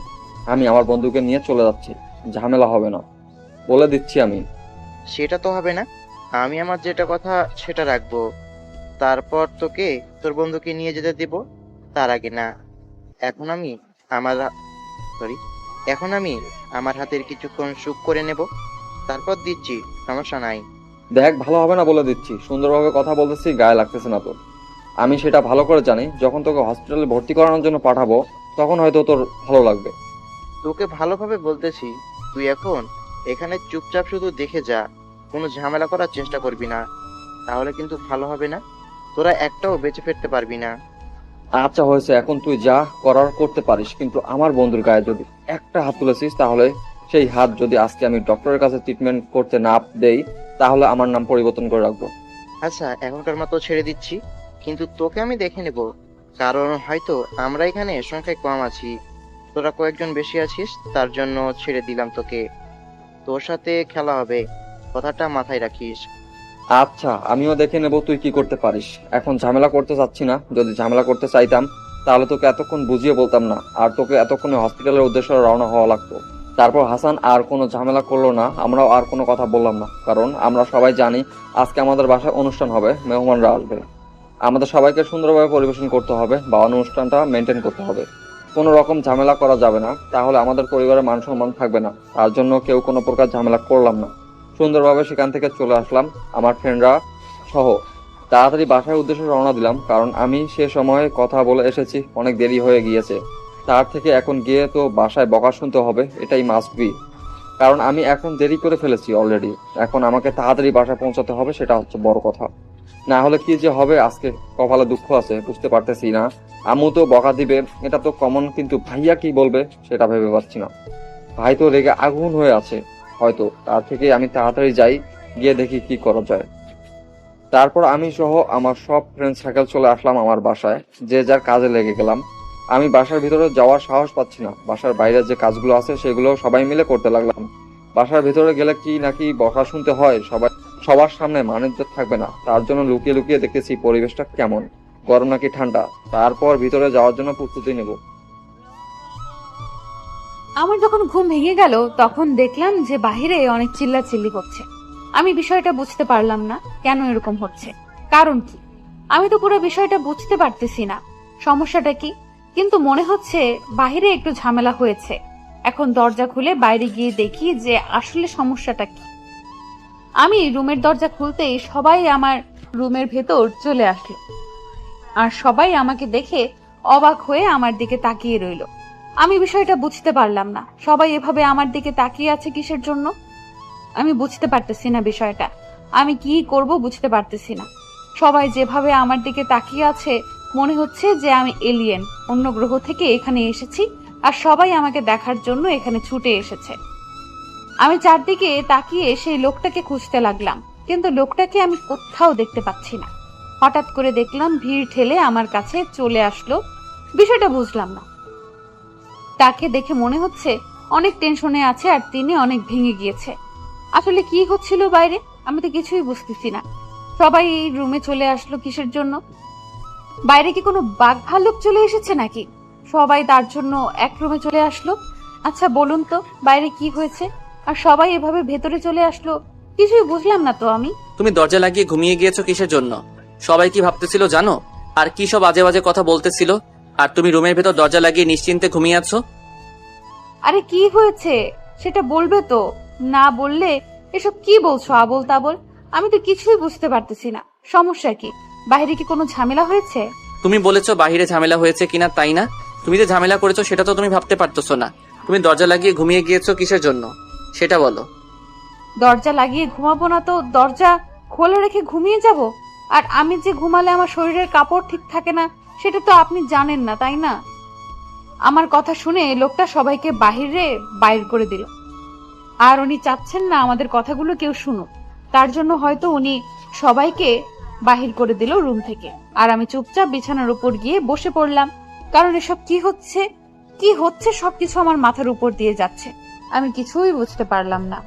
আমি আমার বন্ধুকে নিয়ে চলে যাচ্ছি, ঝামেলা হবে না, বলে দিচ্ছি আমি। সেটা তো হবে না, আমি আমার যেটা কথা সেটা রাখবো, তারপর তোকে তোর বন্ধুকে নিয়ে যেতে দিব। তার আগে না, এখন আমি আমার সরি এখন আমি আমার হাতের কিছুক্ষণ সুখ করে নেব, তারপর দিচ্ছি, সমস্যা নাই। দেখ, ভালো হবে না বলে দিচ্ছি। সুন্দরভাবে কথা বলতেছি, গায়ে লাগতেছে না তোর। আমি সেটা ভালো করে জানি। যখন তোকে হসপিটালে ভর্তি করানোর জন্য পাঠাবো তখন হয়তো তোর ভালো লাগবে। তোকে ভালোভাবে বলতেছি, তুই এখন এখানে চুপচাপ শুধু দেখে যা, কোনো ঝামেলা করার চেষ্টা করবি না, তাহলে কিন্তু ভালো হবে না, তোরা একটাও বেঁচে ফিরতে পারবি না। আচ্ছা হয়েছে, এখন তুই যা করার করতে পারিস, কিন্তু আমার বন্ধুর গায়ে যদি একটা হাত তুলেছিস তাহলে সেই হাত যদি আজকে আমি ডক্টরের কাছে ট্রিটমেন্ট করতে না দেই তাহলে আমার নাম পরিবর্তন করে রাখবো। আচ্ছা, এখনকার মতো ছেড়ে দিচ্ছি, কিন্তু তোকে আমি দেখে নেব, কারণ হয়তো আমরা এখানে সংখ্যায় কম আছি, তোরা কয়েকজন বেশি আছিস, তার জন্য ছেড়ে দিলাম তোকে। তোর সাথে খেলা হবে, কথাটা মাথায় রাখিস। আচ্ছা, আমিও দেখে নেব তুই কি করতে পারিস। এখন ঝামেলা করতে চাচ্ছি না। যদি ঝামেলা করতে চাইতাম তাহলে তোকে এতক্ষণ বুঝিয়ে বলতাম না, আর তোকে এতক্ষণে হসপিটালের উদ্দেশ্যে রওনা হওয়া লাগতো। তারপর হাসান আর কোনো ঝামেলা করলো না, আমরাও আর কোনো কথা বললাম না, কারণ আমরা সবাই জানি আজকে আমাদের বাসায় অনুষ্ঠান হবে, মেহমানরা আসবে, আমাদের সবাইকে সুন্দরভাবে পরিবেশন করতে হবে বা অনুষ্ঠানটা মেনটেন করতে হবে। কোনো রকম ঝামেলা করা যাবে না, তাহলে আমাদের পরিবারের মান সম্মান থাকবে না। তার জন্য কেউ কোনো প্রকার ঝামেলা করলাম না, সুন্দরভাবে সেখান থেকে চলে আসলাম আমার ফ্রেন্ডরা সহ। তাড়াতাড়ি বাসার উদ্দেশ্যে রওনা দিলাম, কারণ আমি সে সময় কথা বলে এসেছি, অনেক দেরি হয়ে গিয়েছে। তার থেকে এখন গিয়ে তো বাসায় বকা শুনতে হবে, এটাই মাস্ট বি, কারণ আমি এখন দেরি করে ফেলেছি অলরেডি। এখন আমাকে তাড়াতাড়ি বাসায় পৌঁছাতে হবে, সেটা হচ্ছে বড় কথা। না হলে কি যে হবে, আজকে কপালে দুঃখ আছে, বুঝতে পারতেছি না। আম্মু তো বকা দিবে, এটা তো কমন, কিন্তু ভাইয়া কি বলবে সেটা ভেবে পাচ্ছি না। ভাই তো রেগে আগুন হয়ে আছে হয়তো, তার থেকে আমি তাড়াতাড়ি যাই, গিয়ে দেখি কি করা যায়। তারপর আমি সহ আমার সব ফ্রেন্ড সার্কেল চলে আসলাম আমার বাসায়, যে যার কাজে লেগে গেলাম। আমি বাসার ভিতরে যাওয়ার সাহস পাচ্ছি না, বাসার বাইরে যে কাজগুলো আছে সেগুলো সবাই মিলে করতে লাগলাম। বাসার ভিতরে গেলে কি নাকি বকা শুনতে হয়, সবার সামনে মানিজ্য থাকবে না, তার জন্য লুকিয়ে লুকিয়ে দেখতেছি পরিবেশটা কেমন, গরম নাকি ঠান্ডা। তারপর ভিতরে যাওয়ার জন্য প্রস্তুতি নেব। আমার যখন ঘুম ভেঙে গেল তখন দেখলাম যে বাহিরে অনেক চিল্লাচিল্লি হচ্ছে। আমি বিষয়টা বুঝতে পারলাম না কেন এরকম হচ্ছে, কারণ কি। আমি তো পুরো বিষয়টা বুঝতে পারতেছি না সমস্যাটা কি, কিন্তু মনে হচ্ছে বাহিরে একটু ঝামেলা হয়েছে। এখন দরজা খুলে বাইরে গিয়ে দেখি যে আসলে সমস্যাটা কি। আমি রুমের দরজা খুলতেই সবাই আমার রুমের ভেতর চলে আসলো, আর সবাই আমাকে দেখে অবাক হয়ে আমার দিকে তাকিয়ে রইল। আমি বিষয়টা বুঝতে পারলাম না, সবাই এভাবে আমার দিকে তাকিয়ে আছে কিসের জন্য। আমি বুঝতে পারতেছি না বিষয়টা, আমি কি করব বুঝতে পারতেছি না। সবাই যেভাবে আমার দিকে তাকিয়ে আছে, মনে হচ্ছে যে আমি এলিয়েন, অন্য গ্রহ থেকে এখানে এসেছি, আর সবাই আমাকে দেখার জন্য এখানে ছুটে এসেছে। আমি চারদিকে তাকিয়ে সেই লোকটাকে খুঁজতে লাগলাম, কিন্তু লোকটাকে আমি কোথাও দেখতে পাচ্ছি না। হঠাৎ করে দেখলাম ভিড় ঠেলে আমার কাছে চলে আসলো। বিষয়টা বুঝলাম না, তাকে দেখে মনে হচ্ছে অনেক টেনশনে আছে আর তিনি অনেক ভেঙে গিয়েছে। আসলে কি হচ্ছিল বাইরে আমি তো কিছুই বুঝতেছি না। সবাই এই রুমে চলে আসলো কিসের জন্য? বাইরে কি কোনো বাঘ ভাল্লুক চলে এসেছে নাকি? সবাই তার জন্য এক রুমে চলে আসলো। আচ্ছা বলুন তো বাইরে কি হয়েছে, আর সবাই এভাবে ভেতরে চলে আসলো, কিছুই বুঝলাম না তো আমি। তুমি দরজা লাগিয়ে ঘুমিয়ে গিয়েছো কিসের জন্য? সবাই কি ভাবতেছিল জানো? আর কি সব আজে বাজে কথা বলতেছিল, আর তুমি রুমের ভেতর দরজা লাগিয়ে নিশ্চিন্তে ঘুমিয়ে আছো। আরে কি হয়েছে সেটা বলবে তো, না বললে এসব কি বলছো আবল তাবল, আমি তো কিছুই বুঝতে পারতেছি না। সমস্যা কি? বাইরে কি কোনো ঝামেলা হয়েছে? তুমি বলেছো বাহিরে ঝামেলা হয়েছে কিনা, তাই না? তুমি যে ঝামেলা করেছো সেটা তো তুমি ভাবতে পারতেছো না। তুমি দরজা লাগিয়ে ঘুমিয়ে গিয়েছো কিসের জন্য সেটা বলো। দরজা লাগিয়ে ঘুমাবো না তো দরজা খোলা রেখে ঘুমিয়ে যাব? আর আমি যে ঘুমালে আমার শরীরের কাপড় ঠিক থাকে না, সেটা তো আপনি জানেন না, তাই না? আমার কথা শুনে লোকটা সবাইকে বাইর করে দিল। আর উনি চাচ্ছেন না আমাদের কথাগুলো কেউ শুনুক, তার জন্য হয়তো উনি সবাইকে বাহির করে দিল রুম থেকে। আর আমি চুপচাপ বিছানার উপর গিয়ে বসে পড়লাম, কারণ এসব কি হচ্ছে সবকিছু আমার মাথার উপর দিয়ে যাচ্ছে, আমি কিছুই বুঝতে পারলাম না।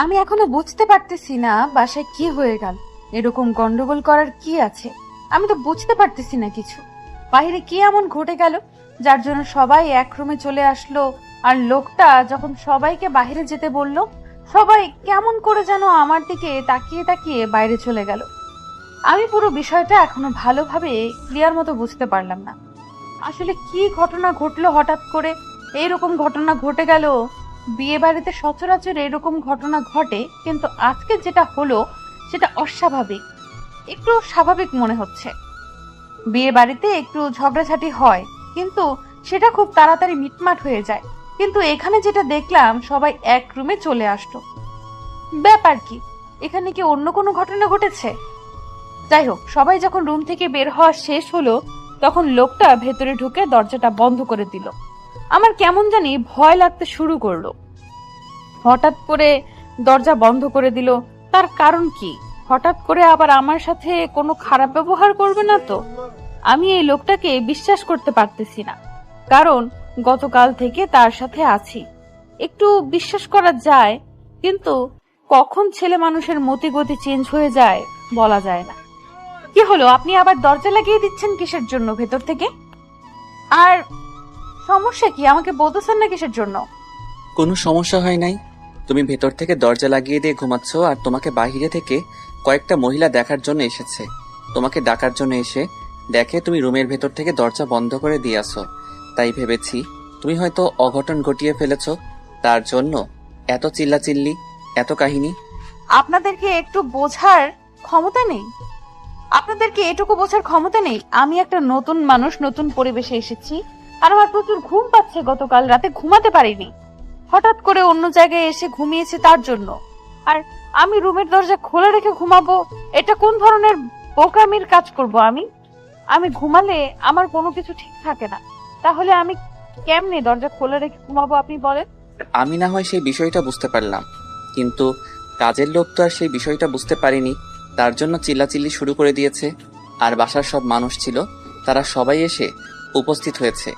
আমি এখনো বুঝতে পারতেছি না বাসায় কি হয়ে গেল, এরকম গন্ডগোল করার কি আছে, আমি তো বুঝতে পারতেছি না কিছু। বাইরে কি এমন ঘটে গেল যার জন্য সবাই এক রুমে চলে আসলো, আর লোকটা যখন সবাইকে বাইরে যেতে বলল, সবাই কেমন করে যেন আমার দিকে তাকিয়ে তাকিয়ে বাইরে চলে গেল। আমি পুরো বিষয়টা এখনো ভালোভাবে ক্লিয়ার মতো বুঝতে পারলাম না। আসলে কি ঘটনা ঘটলো হঠাৎ করে, এইরকম ঘটনা ঘটে গেল। বিয়ে বাড়িতে সচরাচর এরকম ঘটনা ঘটে, কিন্তু আজকে যেটা হলো সেটা অস্বাভাবিক, একটু স্বাভাবিক মনে হচ্ছে। বিয়ে বাড়িতে একটু ঝগড়াঝাটি হয়, কিন্তু সেটা খুব তাড়াতাড়ি মিটমাট হয়ে যায়। কিন্তু এখানে যেটা দেখলাম সবাই এক রুমে চলে আসলো, ব্যাপার কি? এখানে কি অন্য কোনো ঘটনা ঘটেছে? যাই হোক, সবাই যখন রুম থেকে বের হওয়া শেষ হলো, তখন লোকটা ভেতরে ঢুকে দরজাটা বন্ধ করে দিল। আমার কেমন জানি ভয় লাগতে শুরু করলো। হঠাৎ করে দরজা বন্ধ করে দিল, তার কারণ কি? হঠাৎ করে আবার আমার সাথে কোনো খারাপ ব্যবহার করবে না তো? আমি এই লোকটাকে বিশ্বাস করতে পারতেছি না, কারণ গতকাল থেকে তার সাথে আছি। একটু বিশ্বাস করা যায়, কিন্তু কখন ছেলে মানুষের মতিগতি চেঞ্জ হয়ে যায় বলা যায় না। কি হলো, আপনি আবার দরজা লাগিয়ে দিচ্ছেন কিসের জন্য ভেতর থেকে? আর সমস্যা কি আমাকে বলতেছেন না কিসের জন্য? কোনো সমস্যা হয় নাই, তুমি ভেতর থেকে দরজা লাগিয়ে দিয়ে ঘুমাচ্ছ, আর তোমাকে বাইরে থেকে কয়েকটা মহিলা দেখার জন্য এসেছে। তোমাকে ডাকার জন্য এসে দেখে তুমি রুমের ভেতর থেকে দরজা বন্ধ করে দিয়ে আসো, তাই ভেবেছি তুমি হয়তো অঘটন ঘটিয়ে ফেলেছো, তার জন্য এত চিল্লাচিল্লি, এত কাহিনী। আপনাদেরকে একটু বোঝার ক্ষমতা নেই? আপনাদেরকে এটুকু বোঝার ক্ষমতা নেই আমি একটা নতুন মানুষ, নতুন পরিবেশে এসেছি, আর আমার প্রচুর ঘুম পাচ্ছে। গতকাল রাতে ঘুমাতে পারিনি, হঠাৎ করে অন্য জায়গায় এসে ঘুমিয়েছে তার জন্য। আর আমি রুমের দরজা খোলা রেখে ঘুমাবো? এটা কোন ধরনের বোকামির কাজ করব আমি? আমি ঘুমালে আমার কোনো কিছু ঠিক থাকে না, তাহলে আমি কেমনে দরজা খোলা রেখে ঘুমাবো আপনি বলেন? আমি না হয় সেই বিষয়টা বুঝতে পারলাম, কিন্তু কাজের লোক তো আর সেই বিষয়টা বুঝতে পারেনি, তার জন্য চিল্লাচিল্লি শুরু করে দিয়েছে। আর বাসার সব মানুষ ছিল, তারা সবাই এসে উপস্থিত হয়েছে,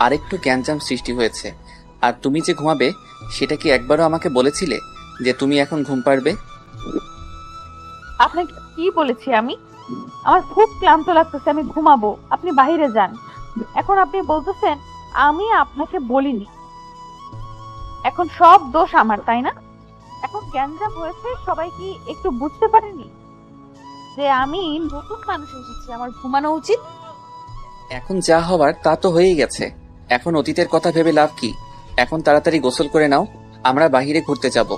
আর একটু গ্যাঞ্জাম সৃষ্টি হয়েছে। আর তুমি যে ঘুমাবে সেটা কি একবারও আমাকে বলেছিলে যে তুমি এখন ঘুম পারবে? আপনাকে কি বলেছি আমি? আমার খুব ক্লান্ত লাগতেছে, আমি ঘুমাবো, আপনি বাইরে যান। এখন আপনি বলতেছেন আমি আপনাকে বলিনি, এখন সব দোষ আমার, তাই না? এখন গ্যাঞ্জাম হয়েছে, সবাই কি একটু বুঝতে পারেনি যে আমি নতুন মানুষ এসেছি, আমার ঘুমানো উচিত? এখন যা হওয়ার তা তো হয়েই গেছে, এখন অতীতের কথা ভেবে লাভ কি? এখন তাড়াতাড়ি গোসল করে নাও, আমরা বাহিরে ঘুরতে যাব,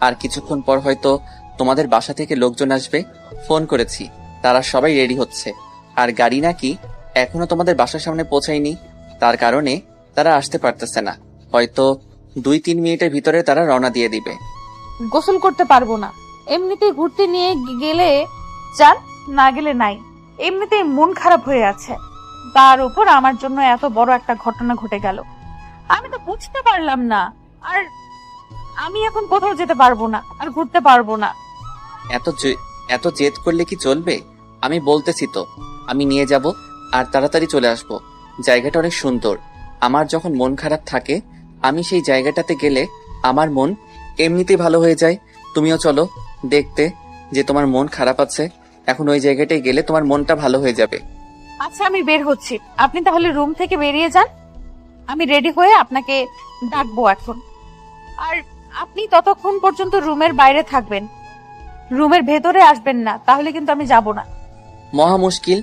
আর কিছুক্ষণ পর হয়তো তোমাদের বাসা থেকে লোকজন আসবে, ফোন করেছি, তারা সবাই রেডি হচ্ছে। আর গাড়ি নাকি এখনো তোমাদের বাসার সামনে পৌঁছায়নি, তার কারণে তারা আসতে পারতেছে না। হয়তো 2-3 মিনিটের ভিতরে তারা রওনা দিয়ে দিবে। গোসল করতে পারবো না। এমনিতেই ঘুরতে নিয়ে গেলে যান, না গেলে নাই। এমনিতেই মন খারাপ হয়ে আছে, তার উপর আমার জন্য এত বড় একটা ঘটনা ঘটে গেল। আমি তো বুঝতে পারলাম না। আর আমি এখন কোথাও যেতে পারবো না, আর ঘুরতে পারবো না। এত জেদ করলে কি চলবে? আমি বলতেছি তো, আমি নিয়ে যাব আর তাড়াতাড়ি চলে আসব। জায়গাটা অনেক সুন্দর। আমার যখন মন খারাপ থাকে, আমি সেই জায়গাটাতে গেলে আমার মন এমনিতেই ভালো হয়ে যায়। তুমিও চলো দেখতে যে তোমার মন খারাপ আছে, এখন ওই জায়গাটায় গেলে তোমার মনটা ভালো হয়ে যাবে। আচ্ছা, আমি বের হচ্ছি, আপনি তাহলে রুম থেকে বেরিয়ে যান। আমি রেডি হয়ে আপনাকে ডাকবো এখন। আর আপনি ততক্ষণ পর্যন্ত রুমের বাইরে থাকবেন, রুমের ভেতরে আসবেন না, তাহলে কিন্তু আমি যাব না। মহা মুশকিল।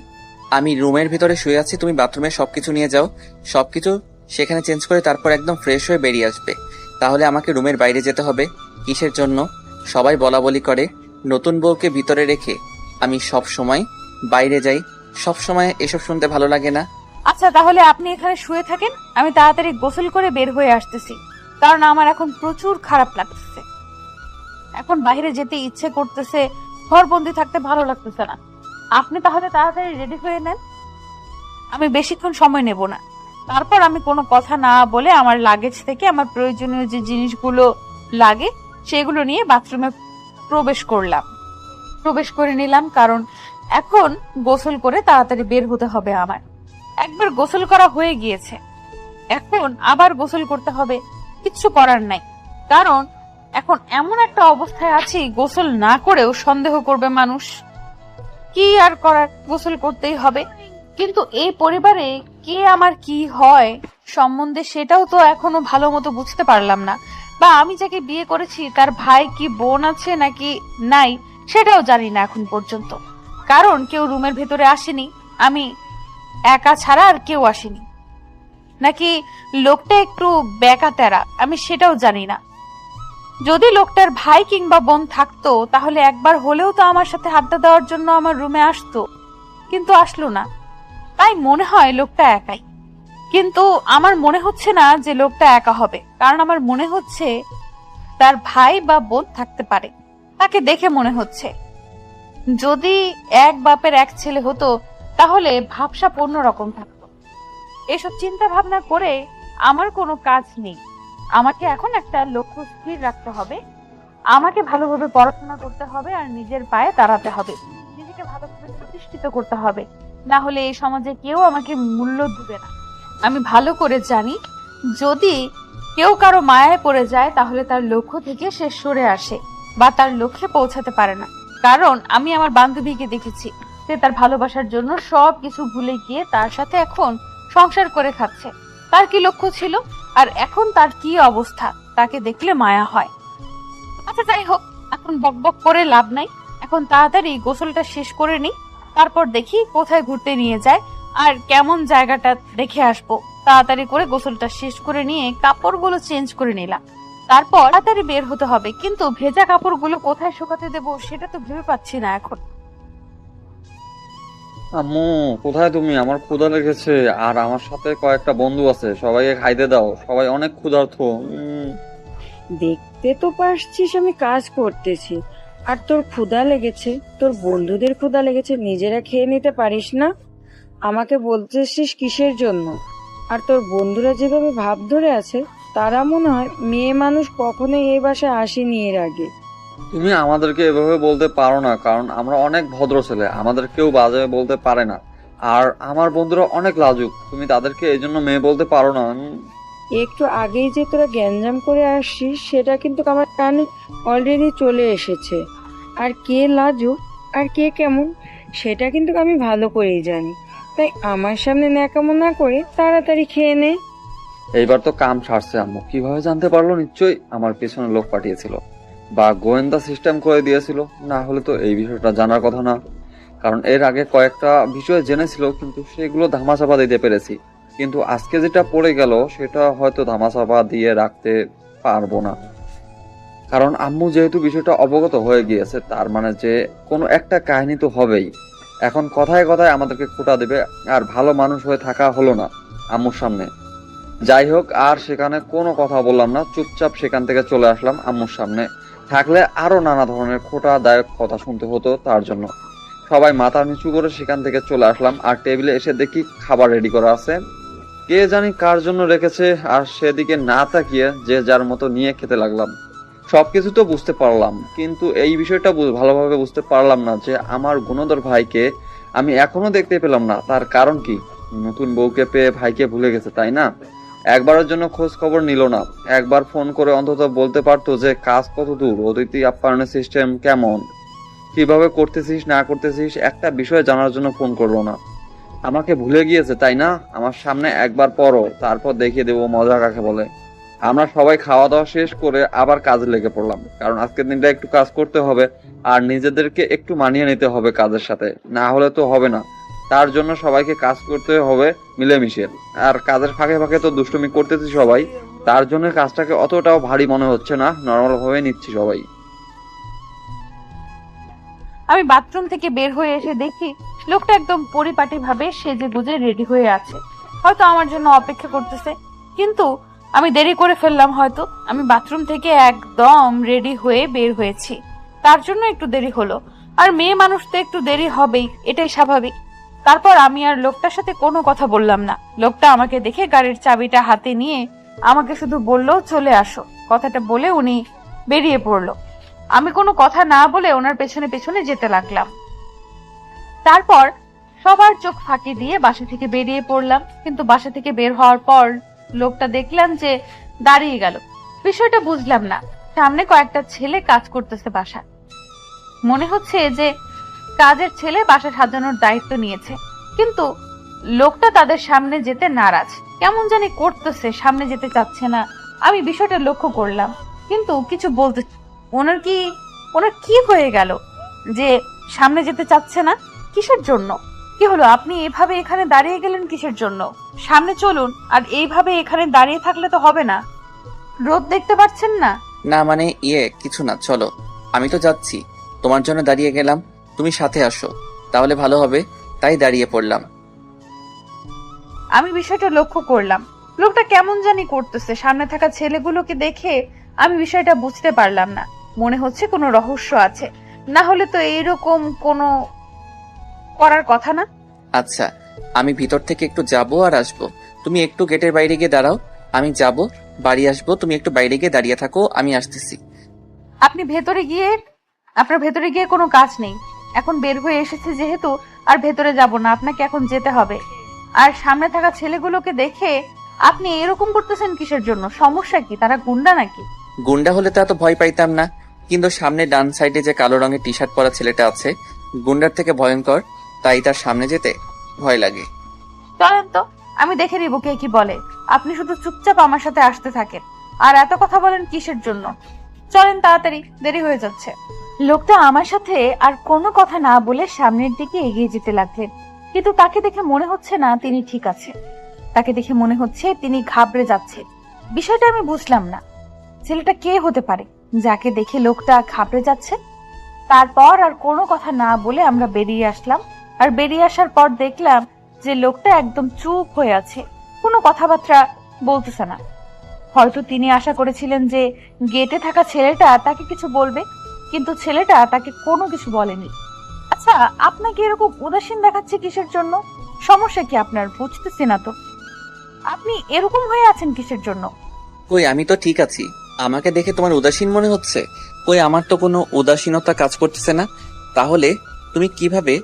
আমি রুমের ভিতরে শুয়ে আছি, তুমি বাথরুমে সবকিছু নিয়ে যাও, সবকিছু সেখানে চেঞ্জ করে তারপর একদম ফ্রেশ হয়ে বেরিয়ে আসবে। তাহলে আমাকে রুমের বাইরে যেতে হবে। কিসের জন্য? সবাই বলা বলি করে নতুন বউকে ভিতরে রেখে আমি সব সময় বাইরে যাই। সব সময় এসব শুনতে ভালো লাগে না। আচ্ছা, তাহলে আপনি এখানে শুয়ে থাকেন, আমি তাড়াতাড়ি গোসল করে বের হয়ে আসতেছি, কারণ আমার এখন প্রচুর খারাপ লাগতেছে। এখন বাইরে যেতে ইচ্ছে করতেছে, ঘরবন্দি থাকতে ভালো লাগতেছে না। আপনি তাহলে তাড়াতাড়ি রেডি হয়ে নেন, আমি বেশিক্ষণ সময় নেব না। তারপর আমি কোনো কথা না বলে আমার লাগেজ থেকে আমার প্রয়োজনীয় যে জিনিসগুলো লাগে সেগুলো নিয়ে বাথরুমে প্রবেশ করে নিলাম, কারণ এখন গোসল করে তাড়াতাড়ি বের হতে হবে আমার। একবার গোসল করা হয়ে গিয়েছে, এখন আবার গোসল করতে হবে, কিচ্ছু করার নাই। কারণ এখন এমন একটা অবস্থায় আছি, গোসল না করেও সন্দেহ করবে মানুষ। কি আর করার, গোসল করতেই হবে। কিন্তু এই পরিবারে কে আমার কি হয় সম্বন্ধে সেটাও তো এখনো ভালো মতো বুঝতে পারলাম না। বা আমি যাকে বিয়ে করেছি তার ভাই কি বোন আছে নাকি নাই সেটাও জানি না এখন পর্যন্ত, কারণ কেউ রুমের ভেতরে আসেনি, আমি একা ছাড়া আর কেউ আসেনি। নাকি লোকটা একটু বেকা তেরা, আমি সেটাও জানি না। যদি লোকটার ভাই কিংবা বোন থাকতো তাহলে একবার হলেও তো আমার সাথে আড্ডা দেওয়ার জন্য আমার রুমে আসতো, কিন্তু আসলো না। তাই মনে হয় লোকটা একাই। কিন্তু আমার মনে হচ্ছে না যে লোকটা একা হবে, কারণ আমার মনে হচ্ছে তার ভাই বা বোন থাকতে পারে। তাকে দেখে মনে হচ্ছে যদি এক বাপের এক ছেলে হতো তাহলে ভাবসাব অন্যরকম থাকতো। এসব চিন্তা ভাবনা করে আমার কোনো কাজ নেই। আমাকে এখন একটা লক্ষ্য স্থির রাখতে হবে, আমাকে ভালোভাবে পড়াশোনা করতে হবে আর নিজের পায়ে দাঁড়াতে হবে, নিজেকে ভালোভাবে প্রতিষ্ঠিত করতে হবে, না হলে এই সমাজে কেউ আমাকে মূল্য দিবে না। আমি ভালো করে জানি যদি কেউ কারো মায়ায় পড়ে যায় তাহলে তার লক্ষ্য থেকে সে সরে আসে বা তার লক্ষ্যে পৌঁছাতে পারে না। কারণ আমি আমার বান্ধবীকে দেখেছি, সে তার ভালোবাসার জন্য সবকিছু ভুলে গিয়ে তার সাথে এখন সংসার করে খাচ্ছে। তার কি লক্ষ্য ছিল আর এখন তার কি অবস্থা, তাকে দেখলে মায়া হয়। আচ্ছা যাই হোক, এখন বকবক করে লাভ নাই, এখন তাড়াতাড়ি গোসলটা শেষ করে নিই, তারপর দেখি কোথায় ঘুরতে নিয়ে যায় আর কেমন জায়গাটা দেখে আসবো। তাড়াতাড়ি করে গোসলটা শেষ করে নিয়ে কাপড়গুলো চেঞ্জ করে নিলাম, তারপর তাড়াতাড়ি বের হতে হবে। কিন্তু ভেজা কাপড়গুলো কোথায় শুকাতে দেবো সেটা তো ভেবে পাচ্ছি না এখন। আম্মু, কোথায় তুমি? আমার ক্ষুধা লেগেছে, আর আমার সাথে কয়েকটা বন্ধু আছে, সবাইকে খাইতে দাও, সবাই অনেক ক্ষুধার্ত। দেখতে তো পারছিস আমি কাজ করতেছি, আর তোর ক্ষুধা লেগেছে, তোর বন্ধুদের ক্ষুধা লেগেছে, নিজেরা খেয়ে নিতে পারিস না? আমাকে বলতেছিস কিসের জন্য? আর তোর বন্ধুরা যেভাবে ভাব ধরে আছে, তারা মনে হয় মেয়ে মানুষ কখনোই এই বাসায় আসেনি এর আগে। তুমি আমাদেরকে এভাবে বলতে পারো না, কারণ আমরা অনেক ভদ্র ছেলে, আমাদের কেউ বাজে বলতে পারে না। আর আমার বন্ধুরা অনেক লাজুক, তুমি তাদেরকে এই জন্য মেয়ে বলতে পারো না। একটু আগেই যে তোরা গ্যাঞ্জাম করে আসছিস সেটা কিন্তু আমার কানে অলরেডি চলে এসেছে। আর কে লাজুক আর কে কেমন সেটা কিন্তু আমি ভালো করেই জানি। তাই আমার সামনে ন্যাকামো না করে তাড়াতাড়ি খেয়ে নে। এইবার তো কাম সারছে আম্মু। কিভাবে জানতে পারলো? নিশ্চয়ই আমার পেছনে লোক পাঠিয়েছিল বা গোয়েন্দা সিস্টেম করে দিয়েছিল, না হলে তো এই বিষয়টা জানার কথা না। কারণ এর আগে কয়েকটা বিষয় জেনেছিল, কিন্তু সেগুলো ধামাচাপা দিতে পেরেছি। কিন্তু আজকে যেটা পড়ে গেল সেটা হয়তো ধামাচাপা দিয়ে রাখতে পারবো না। কারণ আম্মু যেহেতু বিষয়টা অবগত হয়ে গিয়েছে, তার মানে যে কোনো একটা কাহিনী তো হবেই। এখন কথায় কথায় আমাদেরকে খোঁটা দেবে, আর ভালো মানুষ হয়ে থাকা হলো না আম্মুর সামনে। যাই হোক, আর সেখানে কোনো কথা বললাম না, চুপচাপ সেখান থেকে চলে আসলাম। আম্মুর সামনে থাকলে আরো নানা ধরনের খোঁটাদায়ক কথা শুনতে হতো, তার জন্য সবাই মাথা নিচু করে সেখান থেকে চলে আসলাম। আর টেবিলে এসে দেখি খাবার রেডি করা আছে, কে জানি কার জন্য রেখেছে, আর সেদিকে না তাকিয়ে যে যার মতো নিয়ে খেতে লাগলাম। সবকিছু তো বুঝতে পারলাম, কিন্তু এই বিষয়টা ভালোভাবে বুঝতে পারলাম না যে আমার গুণধর ভাইকে আমি এখনো দেখতে পেলাম না। তার কারণ কি? নতুন বউকে পেয়ে ভাইকে ভুলে গেছে, তাই না? একবারের জন্য খোঁজ খবর নিল না। একবার ফোন করে অন্তত বলতে পারতো যে কাজ কত দূর, অতিথি আপ্যায়নের সিস্টেম কেমন, কিভাবে করতেছিস না করতেছিস, একটা বিষয় জানার জন্য ফোন করলো না। আমাকে ভুলে গিয়েছে, তাই না? আমার সামনে একবার পরো, তারপর দেখিয়ে দেবো মজা কাকে বলে। আমরা সবাই খাওয়া দাওয়া শেষ করে আবার কাজে লেগে পড়লাম, কারণ আজকের দিনটা একটু কাজ করতে হবে আর নিজেদেরকে একটু মানিয়ে নিতে হবে কাজের সাথে, না হলে তো হবে না। তার জন্য সবাইকে কাজ করতে হবে মিলেমিশে। আর কাজের ফাঁকে ফাঁকে তো দুষ্টুমি করতেছি সবাই, তার জন্য কাজটাকে অতটাও ভারী মনে হচ্ছে না, নর্মাল ভাবে নিচ্ছি সবাই। আমি বাথরুম থেকে বের হয়ে এসে দেখি লোকটা একদম পরিপাটি ভাবে সেজে গুজে রেডি হয়ে আছে, হয়তো আমার জন্য অপেক্ষা করতেছে। কিন্তু আমি দেরি করে ফেললাম হয়তো। আমি বাথরুম থেকে একদম রেডি হয়ে বের হয়েছি, তার জন্য একটু দেরি হলো। আর মেয়ে মানুষ তো একটু দেরি হবেই, এটাই স্বাভাবিক। তারপর আমি আর লোকটার সাথে কোনো কথা বললাম না। লোকটা আমাকে দেখে গাড়ির চাবিটা হাতে নিয়ে আমাকে শুধু বলল, চলে আসো। কথাটা বলে উনি বেরিয়ে পড়লো। আমি কোনো কথা না বলে ওনার পেছনে পেছনে যেতে লাগলাম। তারপর সবার চোখ ফাঁকি দিয়ে বাসা থেকে বেরিয়ে পড়লাম। কিন্তু বাসা থেকে বের হওয়ার পর লোকটা দেখলাম যে দাঁড়িয়ে গেল। বিষয়টা বুঝলাম না। সামনে কয়েকটা ছেলে কাজ করতেছে বাসা, মনে হচ্ছে যে কাজের ছেলে বাসা সাজানোর দায়িত্ব নিয়েছে। কিন্তু লোকটা তাদের সামনে যেতে নারাজ, কেমন জানি করতেছে, সামনে যেতে চাচ্ছে না। আমি বিষয়টা লক্ষ্য করলাম, কিন্তু কিছু বলতে। ওনার কি হয়ে গেল যে সামনে যেতে চাচ্ছে না? কিসের জন্য? কি হলো? আপনি এভাবে এখানে দাঁড়িয়ে গেলেন কিসের জন্য? সামনে চলুন। আর এইভাবে এখানে দাঁড়িয়ে থাকলে তো হবে না, রোদ দেখতে পাচ্ছেন না? না মানে কিছু না, চলো। আমি তো যাচ্ছি, তোমার জন্য দাঁড়িয়ে গেলাম, তুমি সাথে আসো তাহলে ভালো হবে, তাই দাঁড়িয়ে পড়লাম। আমি বিষয়টা লক্ষ্য করলাম, লোকটা কেমন জানি করতেছে। সামনে থাকা ছেলেগুলোকে দেখে আমি বিষয়টা বুঝতে পারলাম না। মনে হচ্ছে কোনো রহস্য আছে, না হলে তো এইরকম কোনো করার কথা না। আচ্ছা, আমি ভিতর থেকে একটু যাবো আর আসবো, তুমি একটু গেটের বাইরে গিয়ে দাঁড়াও। আমি যাব, বাড়ি আসবো, তুমি একটু বাইরে গিয়ে দাঁড়িয়ে থাকো, আমি আসতেছি। আপনার ভেতরে গিয়ে কোনো কাজ নেই। এখন বের হয়ে এসেছে যেহেতু আর ভেতরে যাব না, আপনাকে এখন যেতে হবে। আর সামনে থাকা ছেলেগুলোকে দেখে আপনি এরকম করতেছেন কিসের জন্য? সমস্যা কি? তারা গুন্ডা নাকি? গুন্ডা হলে তো এত ভয় পাইতাম না, কিন্তু সামনে ডান সাইডে যে কালো রঙের টি শার্ট পরা ছেলেটা আছে, গুন্ডার থেকে ভয়ঙ্কর, তাই তার সামনে যেতে ভয় লাগে। চলেন তো, আমি দেখে নিব কে কি বলে। আপনি শুধু চুপচাপ আমার সাথে আসতে থাকেন। আর এত কথা বলেন কিসের জন্য? চলেন তাড়াতাড়ি, দেরি হয়ে যাচ্ছে। লোকটা আমার সাথে আর কোনো কথা না বলে সামনের দিকে এগিয়ে যেতে লাগলেন। কিন্তু তাকে দেখে মনে হচ্ছে না তিনি ঠিক আছে। তাকে দেখে মনে হচ্ছে তিনি ঘাবড়ে যাচ্ছে। বিষয়টা আমি বুঝলাম না। ছেলেটা কে হতে পারে যাকে দেখে লোকটা ঘাবড়ে যাচ্ছে? তারপর আর কোনো কথা না বলে আমরা বেরিয়ে আসলাম। আর বেরিয়ে আসার পর দেখলাম যে লোকটা একদম চুপ হয়ে আছে, কোনো কথাবার্তা বলতেছে না। হয়তো তিনি আশা করেছিলেন যে গেটে থাকা ছেলেটা তাকে কিছু বলবে, কিন্তু ছেলেটা তাকে কোনো কিছু বলেনি। আচ্ছা, আপনাকে এরকম উদাসীন দেখাচ্ছে কিসের জন্য? সমস্যা কি আপনার? বুঝতেছি না তো, আপনি এরকম হয়ে আছেন কিসের জন্য? কই, আমি তো ঠিক আছি। আমাকে দেখে তোমার উদাসীন মনে হচ্ছে? কই, আমার তো কোনো উদাসীনতা কাজ করতেছে না। তাহলে তুমি কিভাবে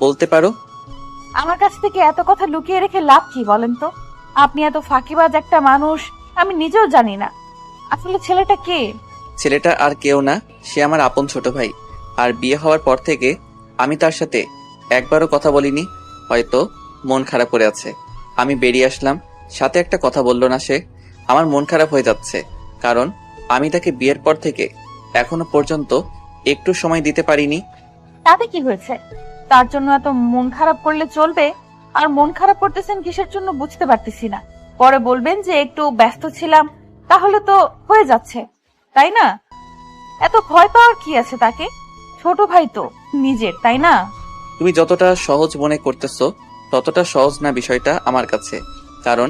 বলতে পারো? আমার কাছ থেকে এত কথা লুকিয়ে রেখে লাভ কি বলেন তো? আপনি এত ফাঁকিবাজ একটা মানুষ আমি নিজেও জানি না। আসলে ছেলেটা কে? ছেলেটা আর কেউ না, সে আমার আপন ছোট ভাই। আর বিয়ে হওয়ার পর থেকে আমি তার সাথে একবারও কথা বলিনি, হয়তো মন খারাপ করে আছে। আমি বেরিয়ে আসলাম, সাথে একটা কথা বললো না সে। আমার মন খারাপ হয়ে যাচ্ছে, কারণ আমি তাকে বিয়ের পর থেকে এখনো পর্যন্ত একটু সময় দিতে পারিনি। তাতে কি হয়েছে? তার জন্য এত মন খারাপ করলে চলবে? আর মন খারাপ করতেছেন কিসের জন্য বুঝতে পারতেছি না। পরে বলবেন যে একটু ব্যস্ত ছিলাম, তাহলে তো হয়ে যাচ্ছে, তাই না? এত ভয় পাওয়ার কি আছে তাকে? ছোট ভাই তো নিজের, তাই না? তুমি যতটা সহজ মনে করতেছো ততটা সহজ না বিষয়টা আমার কাছে। কারণ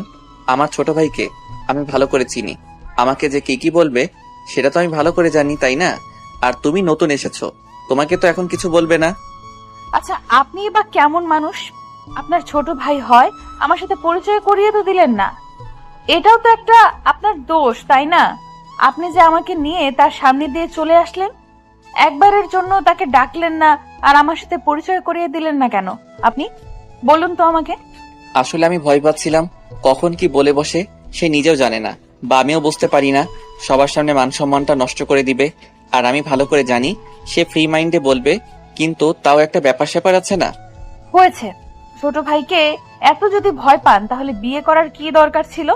আমার ছোট ভাইকে আমি ভালো করে চিনি। আমাকে যে কি বলবে সেটা তো আমি ভালো করে জানি, তাই না? আর তুমি নতুন এসেছো, তোমাকে তো এখন কিছু বলবে না। আচ্ছা, আপনি বা কেমন মানুষ? আপনার ছোট ভাই হয়, আমার সাথে পরিচয় করিয়ে তো দিলেন না। এটাও তো একটা আপনার দোষ, তাই না? আপনি যে আমাকে নিয়ে তার সামনে দিয়ে চলে আসলেন, একবারের জন্য তাকে ডাকলেন না আর আমার সাথে পরিচয় করিয়ে দিলেন না কেন? আপনি বলুন তো আমাকে। আসলে আমি ভয় পাচ্ছিলাম কখন কি বলে বসে সে নিজেও জানে না, বা আমিও বুঝতে পারি না। সবার সামনে মান সম্মানটা নষ্ট করে দিবে। আর আমি ভালো করে জানি সে ফ্রি মাইন্ডে বলবে, কিন্তু তাও একটা ব্যাপার স্যাপার আছে না। হয়েছে, ছোট ভাইকে এত যদি ভয় পান তাহলে বিয়ে করার কি দরকার ছিল?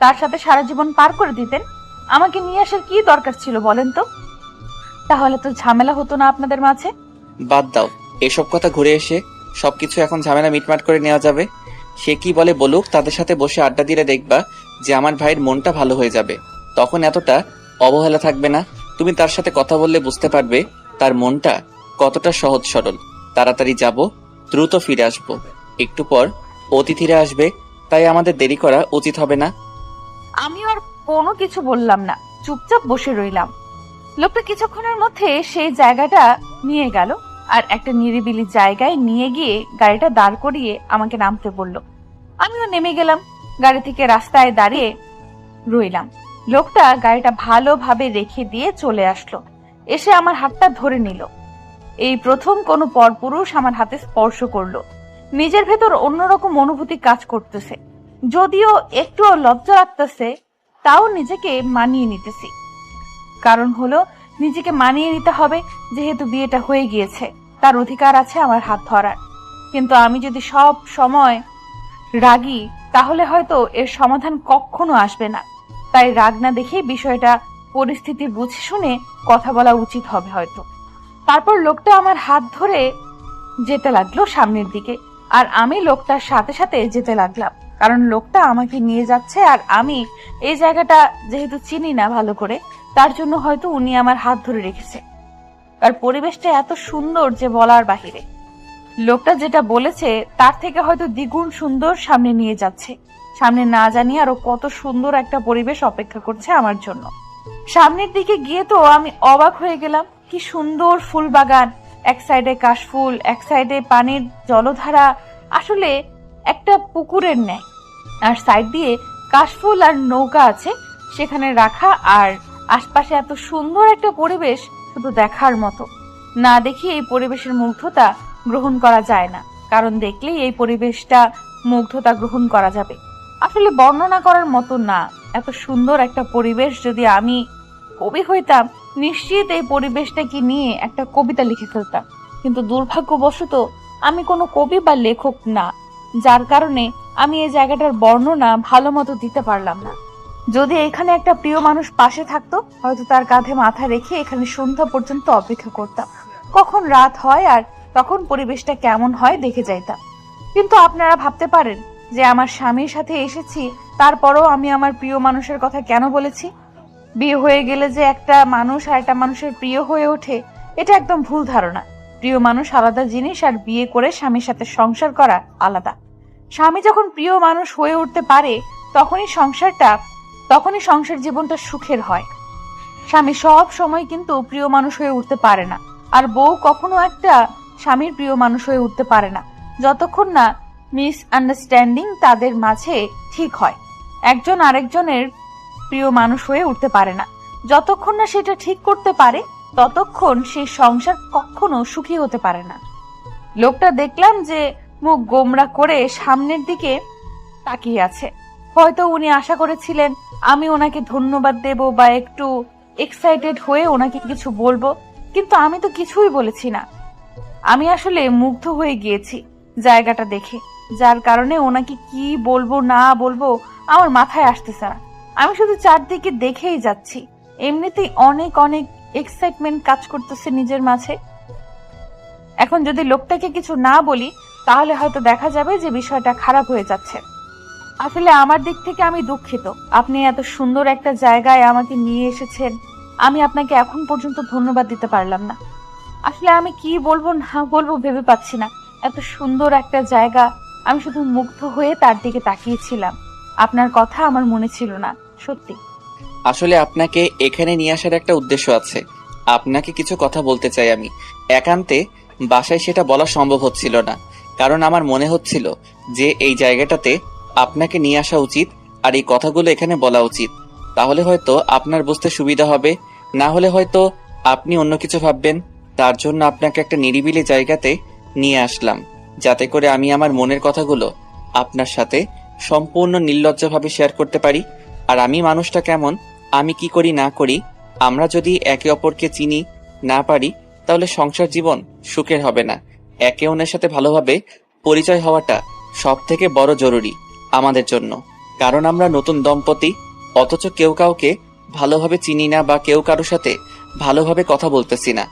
তার সাথে সারা জীবন পার করে দিতেন। আমাকে নিয়ে আসার কি দরকার ছিল বলেন তো? তাহলে তো ঝামেলা হতো না আপনাদের মাঝে। বাদ দাও এসব কথা, ঘুরে এসে সবকিছু এখন ঝামেলা মিটমাট করে নেওয়া যাবে। সে কি বলে বলুক, তাদের সাথে বসে আড্ডা দিলে দেখবা যে আমার ভাইয়ের মনটা ভালো হয়ে যাবে। তখন এতটা অবহেলা থাকবে না। তুমি তার সাথে কথা বললে বুঝতে পারবে তার মনটা কতটা সহজ সরল। তাড়াতাড়ি যাব, দ্রুত ফিরে আসব। একটু পর অতিথিরা আসবে, তাই আমাদের দেরি করা উচিত হবে না। আমি আর কোনো কিছু বললাম না, চুপচাপ বসে রইলাম। লোকটা কিছুক্ষণের মধ্যে সেই জায়গাটা নিয়ে গেল আর একটা নিরিবিলি জায়গায় নিয়ে গিয়ে গাড়িটা দাঁড় করিয়ে আমাকে নামতে বলল। আমিও নেমে গেলাম, গাড়ি থেকে রাস্তায় দাঁড়িয়ে রইলাম। লোকটা গাড়িটা ভালোভাবে রেখে দিয়ে চলে আসলো, এসে আমার হাতটা ধরে নিল। এই প্রথম কোনো পরপুরুষ আমার হাতে স্পর্শ করলো। নিজের ভেতর অন্যরকম অনুভূতি কাজ করতেছে, যদিও একটুও লজ্জা লাগতেছে, তাও নিজেকে মানিয়ে নিতেছি। কারণ হলো নিজেকে মানিয়ে নিতে হবে, যেহেতু বিয়েটা হয়ে গিয়েছে, তার অধিকার আছে আমার হাত ধরার। কিন্তু আমি যদি সব সময় রাগী তাহলে হয়তো এর সমাধান কখনো আসবে না। তাই রাগ না দেখে বিষয়টা পরিস্থিতি বুঝে শুনে কথা বলা উচিত হবে হয়তো। তারপর লোকটা আমার হাত ধরে যেতে লাগলো সামনের দিকে, আর আমি লোকটার সাথে সাথে যেতে লাগলাম। কারণ লোকটা আমাকে নিয়ে যাচ্ছে আর আমি এই জায়গাটা যেহেতু চিনি না ভালো করে, তার জন্য হয়তো উনি আমার হাত ধরে রেখেছে। আর পরিবেশটা এত সুন্দর যে বলার বাহিরে। লোকটা যেটা বলেছে তার থেকে হয়তো দ্বিগুণ সুন্দর সামনে নিয়ে যাচ্ছে। সামনে না জানি আরো কত সুন্দর একটা পরিবেশ অপেক্ষা করছে আমার জন্য। সামনের দিকে গিয়ে তো আমি অবাক হয়ে গেলাম, কি সুন্দর ফুল বাগান, এক সাইডে কাশফুল, এক সাইডে পানির জলধারা, আসলে একটা পুকুরের ন্যায়। আর সাইড দিয়ে কাশফুল আর নৌকা আছে সেখানে রাখা, আর আশপাশে এত সুন্দর একটা পরিবেশ, শুধু দেখার মতো। না দেখি এই পরিবেশের মুগ্ধতা গ্রহণ করা যায় না, কারণ দেখলেই এই পরিবেশটা মুগ্ধতা গ্রহণ করা যাবে। আসলে বর্ণনা করার মতো না, এত সুন্দর একটা পরিবেশ। যদি আমি কবি হইতাম নিশ্চিত এই পরিবেশটাকে নিয়ে একটা কবিতা লিখে ফেলতাম, কিন্তু দুর্ভাগ্যবশত আমি কোনো কবি বা লেখক না, যার কারণে আমি এই জায়গাটার বর্ণনা ভালো মতো দিতে পারলাম না। যদি এখানে একটা প্রিয় মানুষ পাশে থাকতো, হয়তো তার কাঁধে মাথা রেখে এখানে সন্ধ্যা পর্যন্ত অপেক্ষা করতাম, কখন রাত হয় আর তখন পরিবেশটা কেমন হয় দেখে যাইতাম। কিন্তু আপনারা ভাবতে পারেন যে আমার স্বামীর সাথে এসেছি, তারপরও আমি আমার প্রিয় মানুষের কথা কেন বলেছি? বিয়ে হয়ে গেলে যে একটা মানুষ আর একটা মানুষের প্রিয় হয়ে ওঠে, এটা একদম ভুল ধারণা। প্রিয় মানুষ আলাদা জিনিস, আর বিয়ে করে স্বামীর সাথে সংসার করা আলাদা। স্বামী যখন প্রিয় মানুষ হয়ে উঠতে পারে তখনই সংসার জীবনটা সুখের হয়। স্বামী সব সময় কিন্তু প্রিয় মানুষ হয়ে উঠতে পারে না, আর বউ কখনো একটা স্বামীর প্রিয় মানুষ হয়ে উঠতে পারে না, যতক্ষণ না মিসআন্ডারস্ট্যান্ডিং তাদের মাঝে ঠিক হয়। একজন আরেকজনের প্রিয় মানুষ হয়ে উঠতে পারে না। যতক্ষণ না সেটা ঠিক করতে পারে ততক্ষণ সেই সংসার কখনো সুখী হতে পারে না। লোকটা দেখলাম যে মুখ গোমড়া করে সামনের দিকে তাকিয়ে আছে। হয়তো উনি আশা করেছিলেন আমি ওনাকে ধন্যবাদ দেব বা একটু এক্সাইটেড হয়ে ওনাকে কিছু বলবো, কিন্তু আমি তো কিছুই বলেছি না। আমি আসলে মুগ্ধ হয়ে গিয়েছি জায়গাটা দেখে, যার কারণে ওনাকে কি বলবো না বলবো আমার মাথায় আসতেছে না। আমি শুধু চারদিকে দেখেই যাচ্ছি। এমনিতেই অনেক অনেক এক্সাইটমেন্ট কাজ করতেছে নিজের মাঝে। এখন যদি লোকটাকে কিছু না বলি তাহলে হয়তো দেখা যাবে যে বিষয়টা খারাপ হয়ে যাচ্ছে। আসলে আমার দিক থেকে আমি দুঃখিত। আপনি এত সুন্দর একটা জায়গায় আমাকে নিয়ে এসেছেন, আমি আপনাকে এখন পর্যন্ত ধন্যবাদ দিতে পারলাম না। আসলে আমি কি বলবো না বলবো ভেবে পাচ্ছি না। এত সুন্দর একটা জায়গা, আমি শুধু মুগ্ধ হয়ে তার দিকে তাকিয়েছিলাম। আপনার কথা আমার মনে ছিল না, সত্যি। আসলে আপনাকে এখানে নিয়ে আসার একটা উদ্দেশ্য আছে। আপনাকে কিছু কথা বলতে চাই আমি। একান্তে বাসায় সেটা বলা সম্ভব হচ্ছিল না, কারণ আমার মনে হচ্ছিল যে এই জায়গাটাতে আপনাকে নিয়ে আসা উচিত আর এই কথাগুলো এখানে বলা উচিত। তাহলে হয়তো আপনার বুঝতে সুবিধা হবে, না হলে হয়তো আপনি অন্য কিছু ভাববেন। তার জন্য আপনাকে একটা নিরিবিলি জায়গাতে নিয়ে আসলাম, যাতে করে আমি আমার মনের কথাগুলো আপনার সাথে সম্পূর্ণ নির্লজ্জভাবে শেয়ার করতে পারি। আর আমি মানুষটা কেমন, আমি কি করি না করি, আমরা যদি একে অপরকে চিনি না পারি, তাহলে সংসার জীবন সুখের হবে না। একে অন্যের সাথে ভালোভাবে পরিচয় হওয়াটা সব থেকে বড় জরুরি আমাদের জন্য। কারণ আমরা নতুন দম্পতি, অথচ কেউ কাউকে ভালোভাবে চিনি না বা কেউ কারোর সাথে ভালোভাবে কথা বলতেছি না।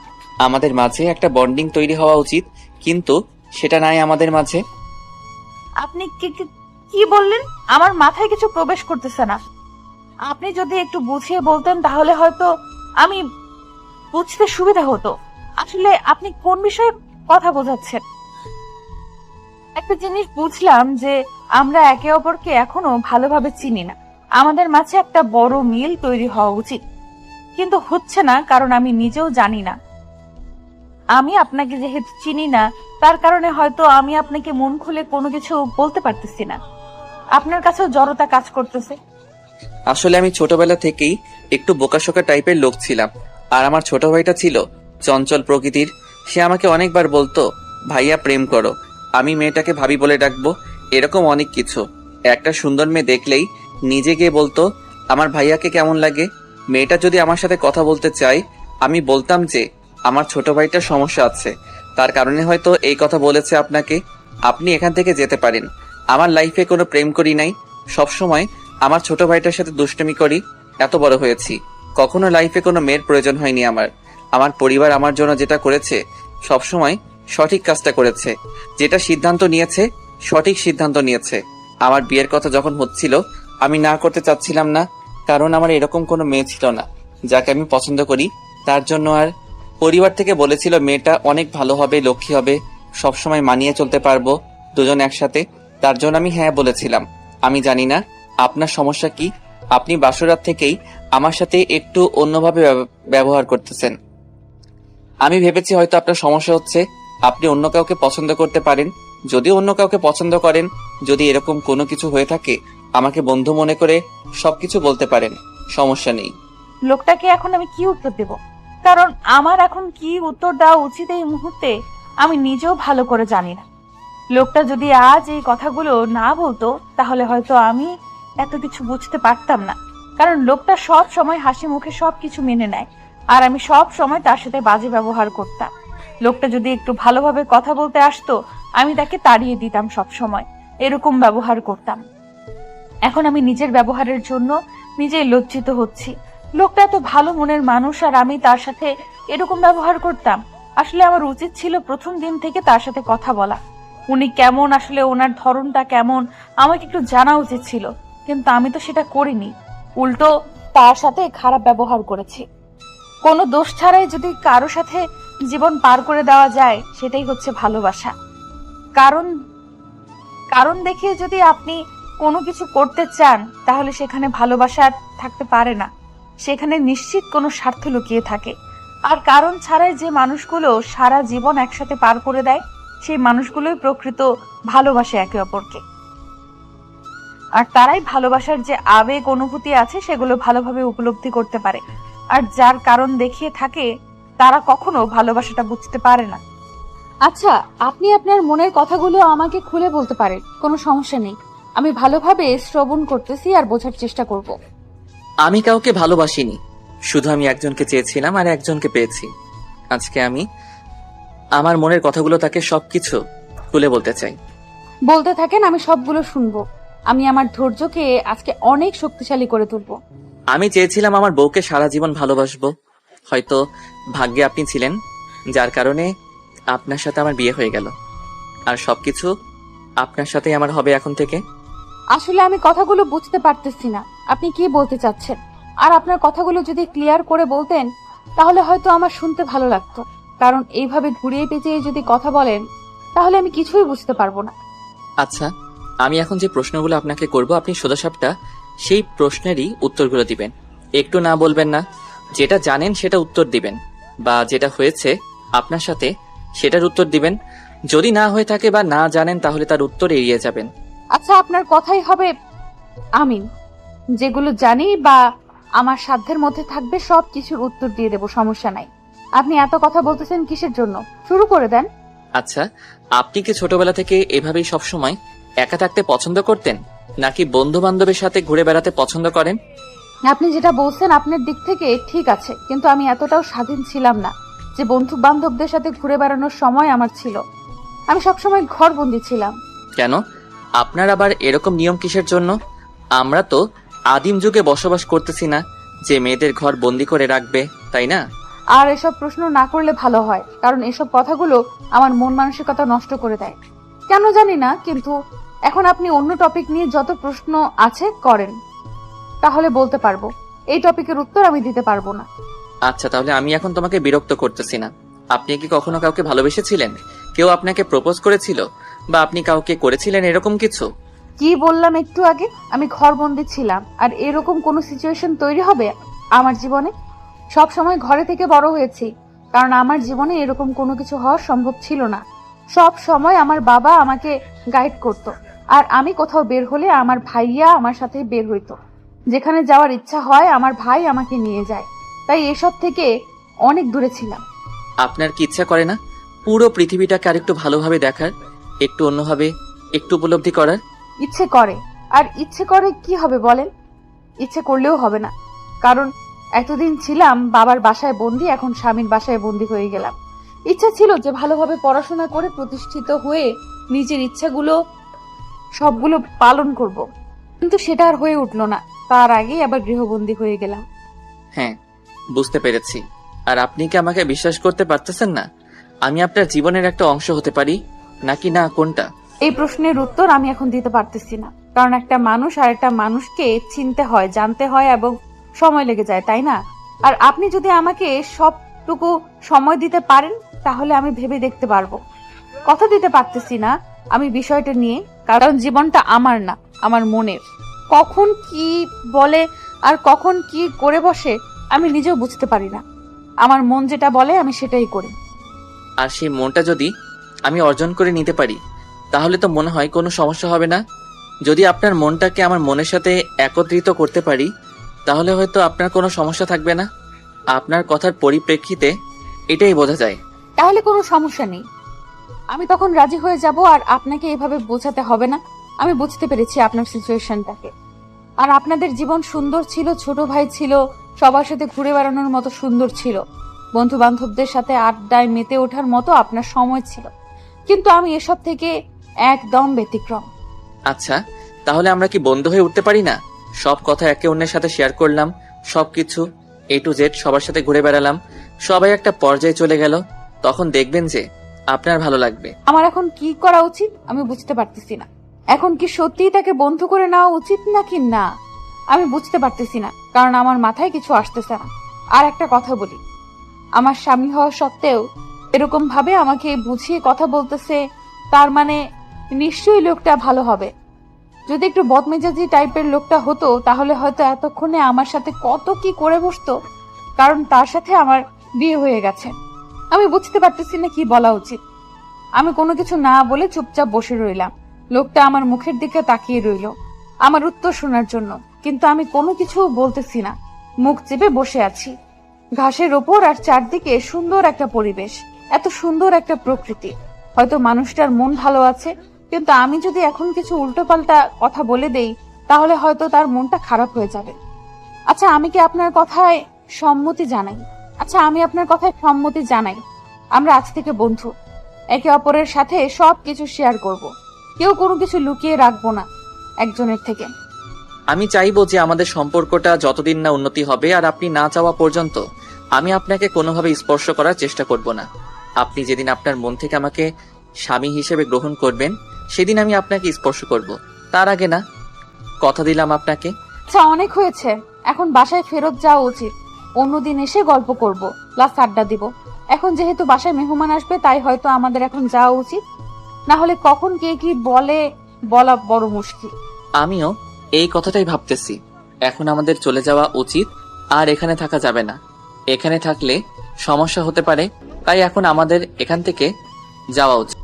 আমাদের মাঝে একটা বন্ডিং তৈরি হওয়া উচিত, কিন্তু সেটা নাই আমাদের মাঝে। আপনি কি বললেন? আমার মাথায় কিছু প্রবেশ করতেছে না। আপনি যদি একটু বুঝিয়ে বলতেন তাহলে হয়তো আমি বুঝতে সুবিধা হতো। আসলে আপনি কোন বিষয়ে কথা বোঝাচ্ছেন? একটা জিনিস বুঝলাম যে আমরা একে অপরকে এখনো ভালোভাবে চিনি না। আমাদের মাঝে একটা বড় মিল তৈরি হওয়া উচিত, কিন্তু হচ্ছে না, কারণ আমি নিজেও জানি না। আমি আপনাকে যেহেতু চিনি না, তার কারণে হয়তো আমি আপনাকে মন খুলে কোনো কিছু বলতে পারতেছি না। আপনার কাছেও জড়তা কাজ করতেছে। আসলে আমি ছোটবেলা থেকেই একটু বোকাশোকা টাইপের লোক ছিলাম, আর আমার ছোট ভাইটা ছিল চঞ্চল প্রকৃতির। সে আমাকে অনেকবার বলতো, ভাইয়া প্রেম করো, আমি মেয়েটাকে ভাবি বলে ডাকবো, এরকম অনেক কিছু। একটা সুন্দর মেয়ে দেখলেই নিজে গিয়ে বলতো আমার ভাইয়াকে কেমন লাগে। মেয়েটা যদি আমার সাথে কথা বলতে চায়, আমি বলতাম যে আমার ছোট ভাইটার সমস্যা আছে, তার কারণে হয়তো এই কথা বলেছে আপনাকে। আপনি এখান থেকে যেতে পারেন। আমার লাইফে কোনো প্রেম করি নাই, সবসময় আমার ছোট ভাইটার সাথে দুষ্টুমি করি। এত বড় হয়েছি, কখনো লাইফে কোনো মেয়ের প্রয়োজন হয়নি আমার। আমার পরিবার আমার জন্য যেটা করেছে সবসময় সঠিক কাজটা করেছে, যেটা সিদ্ধান্ত নিয়েছে সঠিক সিদ্ধান্ত নিয়েছে। আমার বিয়ের কথা যখন হচ্ছিল আমি না করতে চাচ্ছিলাম না, কারণ আমার এরকম কোনো মেয়ে ছিল না যাকে আমি পছন্দ করি। তার জন্য আর পরিবার থেকে বলেছিল মেয়েটা অনেক ভালো হবে, লক্ষ্মী হবে, সবসময় মানিয়ে চলতে পারবো দুজন একসাথে। তার জন্য আমি হ্যাঁ বলেছিলাম। আমি জানি না আপনার সমস্যা কি, আপনি বাসরাত থেকেই আমার সাথে একটু অন্যভাবে ব্যবহার করতেছেন। আমি ভেবেছি হয়তো আপনার সমস্যা হচ্ছে আপনি অন্য কাউকে পছন্দ করতে পারেন। যদি অন্য কাউকে পছন্দ করেন, যদি এরকম কোনো কিছু হয়ে থাকে, আমাকে বন্ধু মনে করে সবকিছু বলতে পারেন, সমস্যা নেই। লোকটাকে এখন আমি কি উত্তর দেব? কারণ আমার এখন কি উত্তর দেওয়া উচিত এই মুহূর্তে আমি নিজেও ভালো করে জানি না। লোকটা যদি আজ এই কথাগুলো না বলতো, তাহলে হয়তো আমি এত কিছু বুঝতে পারতাম না। কারণ লোকটা সব সময় হাসি মুখে সবকিছু মেনে নেয়, আর আমি সব সময় তার সাথে বাজে ব্যবহার করতাম। লোকটা যদি একটু ভালোভাবে কথা বলতে আসতো, আমি তাকে তাড়িয়ে দিতাম, সব সময় এরকম ব্যবহার করতাম। এখন আমি নিজের ব্যবহারের জন্য নিজেই লজ্জিত হচ্ছি। লোকটা এত ভালো মনের মানুষ, আর আমি তার সাথে এরকম ব্যবহার করতাম। আসলে আমার উচিত ছিল প্রথম দিন থেকে তার সাথে কথা বলা। উনি কেমন, আসলে ওনার ধরনটা কেমন, আমাকে একটু জানা উচিত ছিল, কিন্তু আমি তো সেটা করিনি। উল্টো তার সাথে খারাপ ব্যবহার করেছি। কোনো দোষ ছাড়াই যদি কারো সাথে জীবন পার করে দেওয়া যায়, সেটাই হচ্ছে ভালোবাসা। কারণ কারণ দেখিয়ে যদি আপনি কোনো কিছু করতে চান, তাহলে সেখানে ভালোবাসা থাকতে পারে না, সেখানে নিশ্চিত কোনো স্বার্থ লুকিয়ে থাকে। আর কারণ ছাড়াই যে মানুষগুলো সারা জীবন একসাথে পার করে দেয়, সেই মানুষগুলোই প্রকৃত ভালোবাসে একে অপরকে। আর তারাই ভালোবাসার যে আবেগ অনুভূতি আছে সেগুলো ভালোভাবে উপলব্ধি করতে পারে। আর যার কারণ দেখিয়ে থাকে, তারা কখনো ভালোবাসাটা বুঝতে পারে না। আচ্ছা, আপনি আপনার মনের কথাগুলো আমাকে খুলে বলতে পারেন, কোনো সমস্যা নেই। আমি ভালোভাবে শ্রবণ করতেছি আর বোঝার চেষ্টা করব। আমি কাউকে ভালোবাসিনি, শুধু আমি একজনকে চেয়েছিলাম আর একজনকে পেয়েছি। আজকে আমি আমার মনের কথাগুলো তাকে সবকিছু খুলে বলতে চাই। বলতে থাকেন, আমি সবগুলো শুনবো। আমি আমার ধৈর্যকে আজকে অনেক শক্তিশালী করে তুলবো। আমি চেয়েছিলাম আমার বউকে সারা জীবন ভালোবাসবো। হয়তো ভাগ্যে আপনি ছিলেন, যার কারণে আপনার সাথে আমার বিয়ে হয়ে গেল, আর সবকিছু আপনার সাথেই আমার হবে এখন থেকে। আসলে আমি কথাগুলো বুঝতে পারতেছি না, আপনি কি বলতে চাচ্ছেন? আর আপনার কথাগুলো যদি ক্লিয়ার করে বলতেন তাহলে হয়তো আমার শুনতে ভালো লাগতো, কারণ এইভাবে ঘুরিয়ে পেঁচিয়ে যদি কথা বলেন তাহলে আমি কিছুই বুঝতে পারবো না। আচ্ছা, আমি এখন যে প্রশ্নগুলো আপনাকে করব আপনি সোজাসাপটা সেই প্রশ্নেরই উত্তরগুলো দিবেন। একটু না বলবেন না। যেটা জানেন সেটা উত্তর দিবেন, বা যেটা হয়েছে আপনার সাথে সেটার উত্তর দিবেন। যদি না হয়ে থাকে বা না জানেন তাহলে তার উত্তর এড়িয়ে যাবেন। আচ্ছা, আপনার কথাই হবে আমিন। যেগুলো জানি বা আমার সাধ্যের মধ্যে থাকবে সব কিছুর উত্তর দিয়ে দেব, সমস্যা নাই। আপনি এত কথা বলতেছেন কিসের জন্য? শুরু করে দেন। আচ্ছা, আপনি কি ছোটবেলা থেকে এভাবেই সবসময় একা থাকতে পছন্দ করতেন, নাকি বন্ধু বান্ধবের সাথে ঘুরে বেড়াতে পছন্দ করেন? আপনি যেটা বলছেন আপনার দিক থেকে ঠিক আছে, কিন্তু আমি এতটাও স্বাধীন ছিলাম না যে বন্ধু বান্ধবদের সাথে ঘুরে বেড়ানোর সময় আমার ছিল। আমি সবসময় ঘরবন্দি ছিলাম। কেন? আপনার আবার এরকম নিয়ম কিসের জন্য? আমরা তো আদিম যুগে বসবাস করতেছি না যে মেয়েদের ঘর বন্দি করে রাখবে, তাই না? আর এসব প্রশ্ন না করলে ভালো হয়, কারণ এসব কথাগুলো আমার মন মানসিকতা নষ্ট করে দেয়। কেন জানি না, কিন্তু এখন আপনি অন্য টপিক নিয়ে যত প্রশ্ন আছে করেন, তাহলে বলতে পারবো। এই টপিকের উত্তর আমি দিতে পারবো না। আচ্ছা, তাহলে আমি এখন তোমাকে বিরক্ত করতেছি না। আপনি কি কখনো কাউকে ভালোবেসেছিলেন? কেউ আপনাকে প্রপোজ করেছিল, বা আপনি কাউকে করেছিলেন এরকম কিছু? কি বললাম একটু আগে, আমি ঘরবন্দি ছিলাম। আর এরকম কোনো সিচুয়েশন তৈরি হবে আমার জীবনে? সব সময় ঘরে থেকে বড় হয়েছি, কারণ আমার জীবনে এরকম কোনো কিছু হওয়া সম্ভব ছিল না। সব সময় আমার বাবা আমাকে গাইড করত, আর আমি কোথাও বের হলে আমার ভাইয়া আমার সাথে বের হইতো। যেখানে যাওয়ার ইচ্ছা হয় আমার ভাই আমাকে নিয়ে যায়। তাই এসব থেকে অনেক দূরে ছিলাম। আপনার কি ইচ্ছা করে না পুরো পৃথিবীটাকে আরেকটু ভালোভাবে দেখার, একটু অন্যভাবে, একটু উপলব্ধি করার? ইচ্ছে করে। আর ইচ্ছে করে কি হবে বলেন? ইচ্ছে করলেও হবে না, কারণ এতদিন ছিলাম বাবার বাসায় বন্দি, এখন স্বামীর বাসায় বন্দি হয়ে গেলাম। ইচ্ছা ছিল যে ভালোভাবে পড়াশোনা করে প্রতিষ্ঠিত হয়ে নিজের ইচ্ছাগুলো সবগুলো পালন করব, কিন্তু সেটা আর হয়ে উঠলো না। তার আগেই আবার গৃহবন্দী হয়ে গেলাম। হ্যাঁ, বুঝতে পেরেছি। আর আপনি কি আমাকে বিশ্বাস করতে পারতেছেন না? আমি আপনার জীবনের একটা অংশ হতে পারি, নাকি না, কোনটা? এই প্রশ্নের উত্তর আমি এখন দিতে পারতেছি না, কারণ একটা মানুষ আর একটা মানুষকে চিনতে হয়, জানতে হয়, এবং সময় লেগে যায়, তাই না? আর আপনি যদি আমাকে সবটুকু সময় দিতে পারেন তাহলে আমি ভেবে দেখতে পারবো। কথা দিতে পারতেছি না আমি বিষয়টা নিয়ে, কারণ জীবনটা আমার না, আমার মনের। কখন কি বলে আর কখন কি করে বসে আমি নিজেও বুঝতে পারি না। আমার মন যেটা বলে আমি সেটাই করি। আর সেই মনটা যদি আমি অর্জন করে নিতে পারি তাহলে তো মনে হয় কোনো সমস্যা হবে না। যদি আপনার মনটাকে আমার মনের সাথে একত্রিত করতে পারি তাহলে হয়তো আপনার কোনো সমস্যা থাকবে না। আপনার কথার পরিপ্রেক্ষিতে এটাই বোঝা যায়। তাহলে কোনো সমস্যা নেই, আমি তখন রাজি হয়ে যাব। আর আপনাকে এভাবে বোঝাতে হবে না। আমি বুঝতে পেরেছি আপনার সিচুয়েশনটাকে। আর আপনাদের জীবন সুন্দর ছিল, ছোট ভাই ছিল, সবার সাথে ঘুরে বেড়ানোর মতো সুন্দর ছিল, বন্ধু বান্ধবদের সাথে আড্ডায় মেতে ওঠার মতো আপনার সময় ছিল, কিন্তু আমি এসব থেকে একদম ব্যতিক্রম। আচ্ছা, তাহলে আমরা কি বন্ধু হয়ে উঠতে পারি না? সব কথা একে অন্যের সাথে শেয়ার করলাম, সবকিছু A to Z সবার সাথে ঘুরে বেড়ালাম, সবাই একটা পর্যায়ে চলে গেল, তখন দেখবেন যে আপনার ভালো লাগবে। আমার এখন কি করা উচিত আমি বুঝতে পারতেছি না। এখন কি সত্যিই তাকে বন্ধু করে নেওয়া উচিত নাকি না আমি বুঝতে পারতেছি না, কারণ আমার মাথায় কিছু আসতেছে না। আর একটা কথা বলি, আমার স্বামী হওয়া সত্ত্বেও এরকম ভাবে আমাকে বুঝিয়ে কথা বলতেছে, তার মানে নিশ্চয়ই লোকটা ভালো হবে। যদি একটু বদমেজাজি টাইপের লোকটা হতো তাহলে হয়তো এতক্ষণে আমার সাথে কত কি করে বসতো, কারণ তার সাথে আমার বিয়ে হয়ে গেছে। আমি বুঝতে পারতেছি না কি বলা উচিত। আমি কোনো কিছু না বলে চুপচাপ বসে রইলাম। লোকটা আমার মুখের দিকে তাকিয়ে রইল আমার উত্তর শোনার জন্য, কিন্তু আমি কোনো কিছু বলতেছি না, মুখ চেপে বসে আছি ঘাসের ওপর। আর চারদিকে সুন্দর একটা পরিবেশ, এত সুন্দর একটা প্রকৃতি। হয়তো মানুষটার মন ভালো আছে, কিন্তু আমি যদি এখন কিছু উল্টোপাল্টা কথা বলে দেই তাহলে হয়তো তার মনটা খারাপ হয়ে যাবে। আচ্ছা, আমি কি আপনার কথায় সম্মতি জানাই? আমরা আজ থেকে বন্ধু, একে অপরের সাথে সবকিছু শেয়ার করব, কেউ কোনো কিছু লুকিয়ে রাখবো না একজনের থেকে। আমি চাইবো যে আমাদের সম্পর্কটা যতদিন না উন্নতি হবে আর আপনি না চাওয়া পর্যন্ত আমি আপনাকে কোনোভাবে স্পর্শ করার চেষ্টা করব না। আপনি যেদিন আপনার মন থেকে আমাকে স্বামী হিসেবে গ্রহণ করবেন সেদিন আমি আপনাকে স্পর্শ করব, তার আগে না। কথা দিলাম আপনাকে। আচ্ছা অনেক হয়েছে, এখন বাসায় ফেরত যাওয়া উচিত। অন্যদিন এসে গল্প করব, প্লাস আড্ডা দিব। এখন যেহেতু বাসায় মেহমান আসবে, তাই হয়তো আমাদের এখন যাওয়া উচিত। না হলে কখন কে কি বলা বড় মুশকিল। আমিও এই কথাটাই ভাবতেছি। এখন আমাদের চলে যাওয়া উচিত, আর এখানে থাকা যাবে না। এখানে থাকলে সমস্যা হতে পারে, তাই এখন আমাদের এখান থেকে যাওয়া উচিত।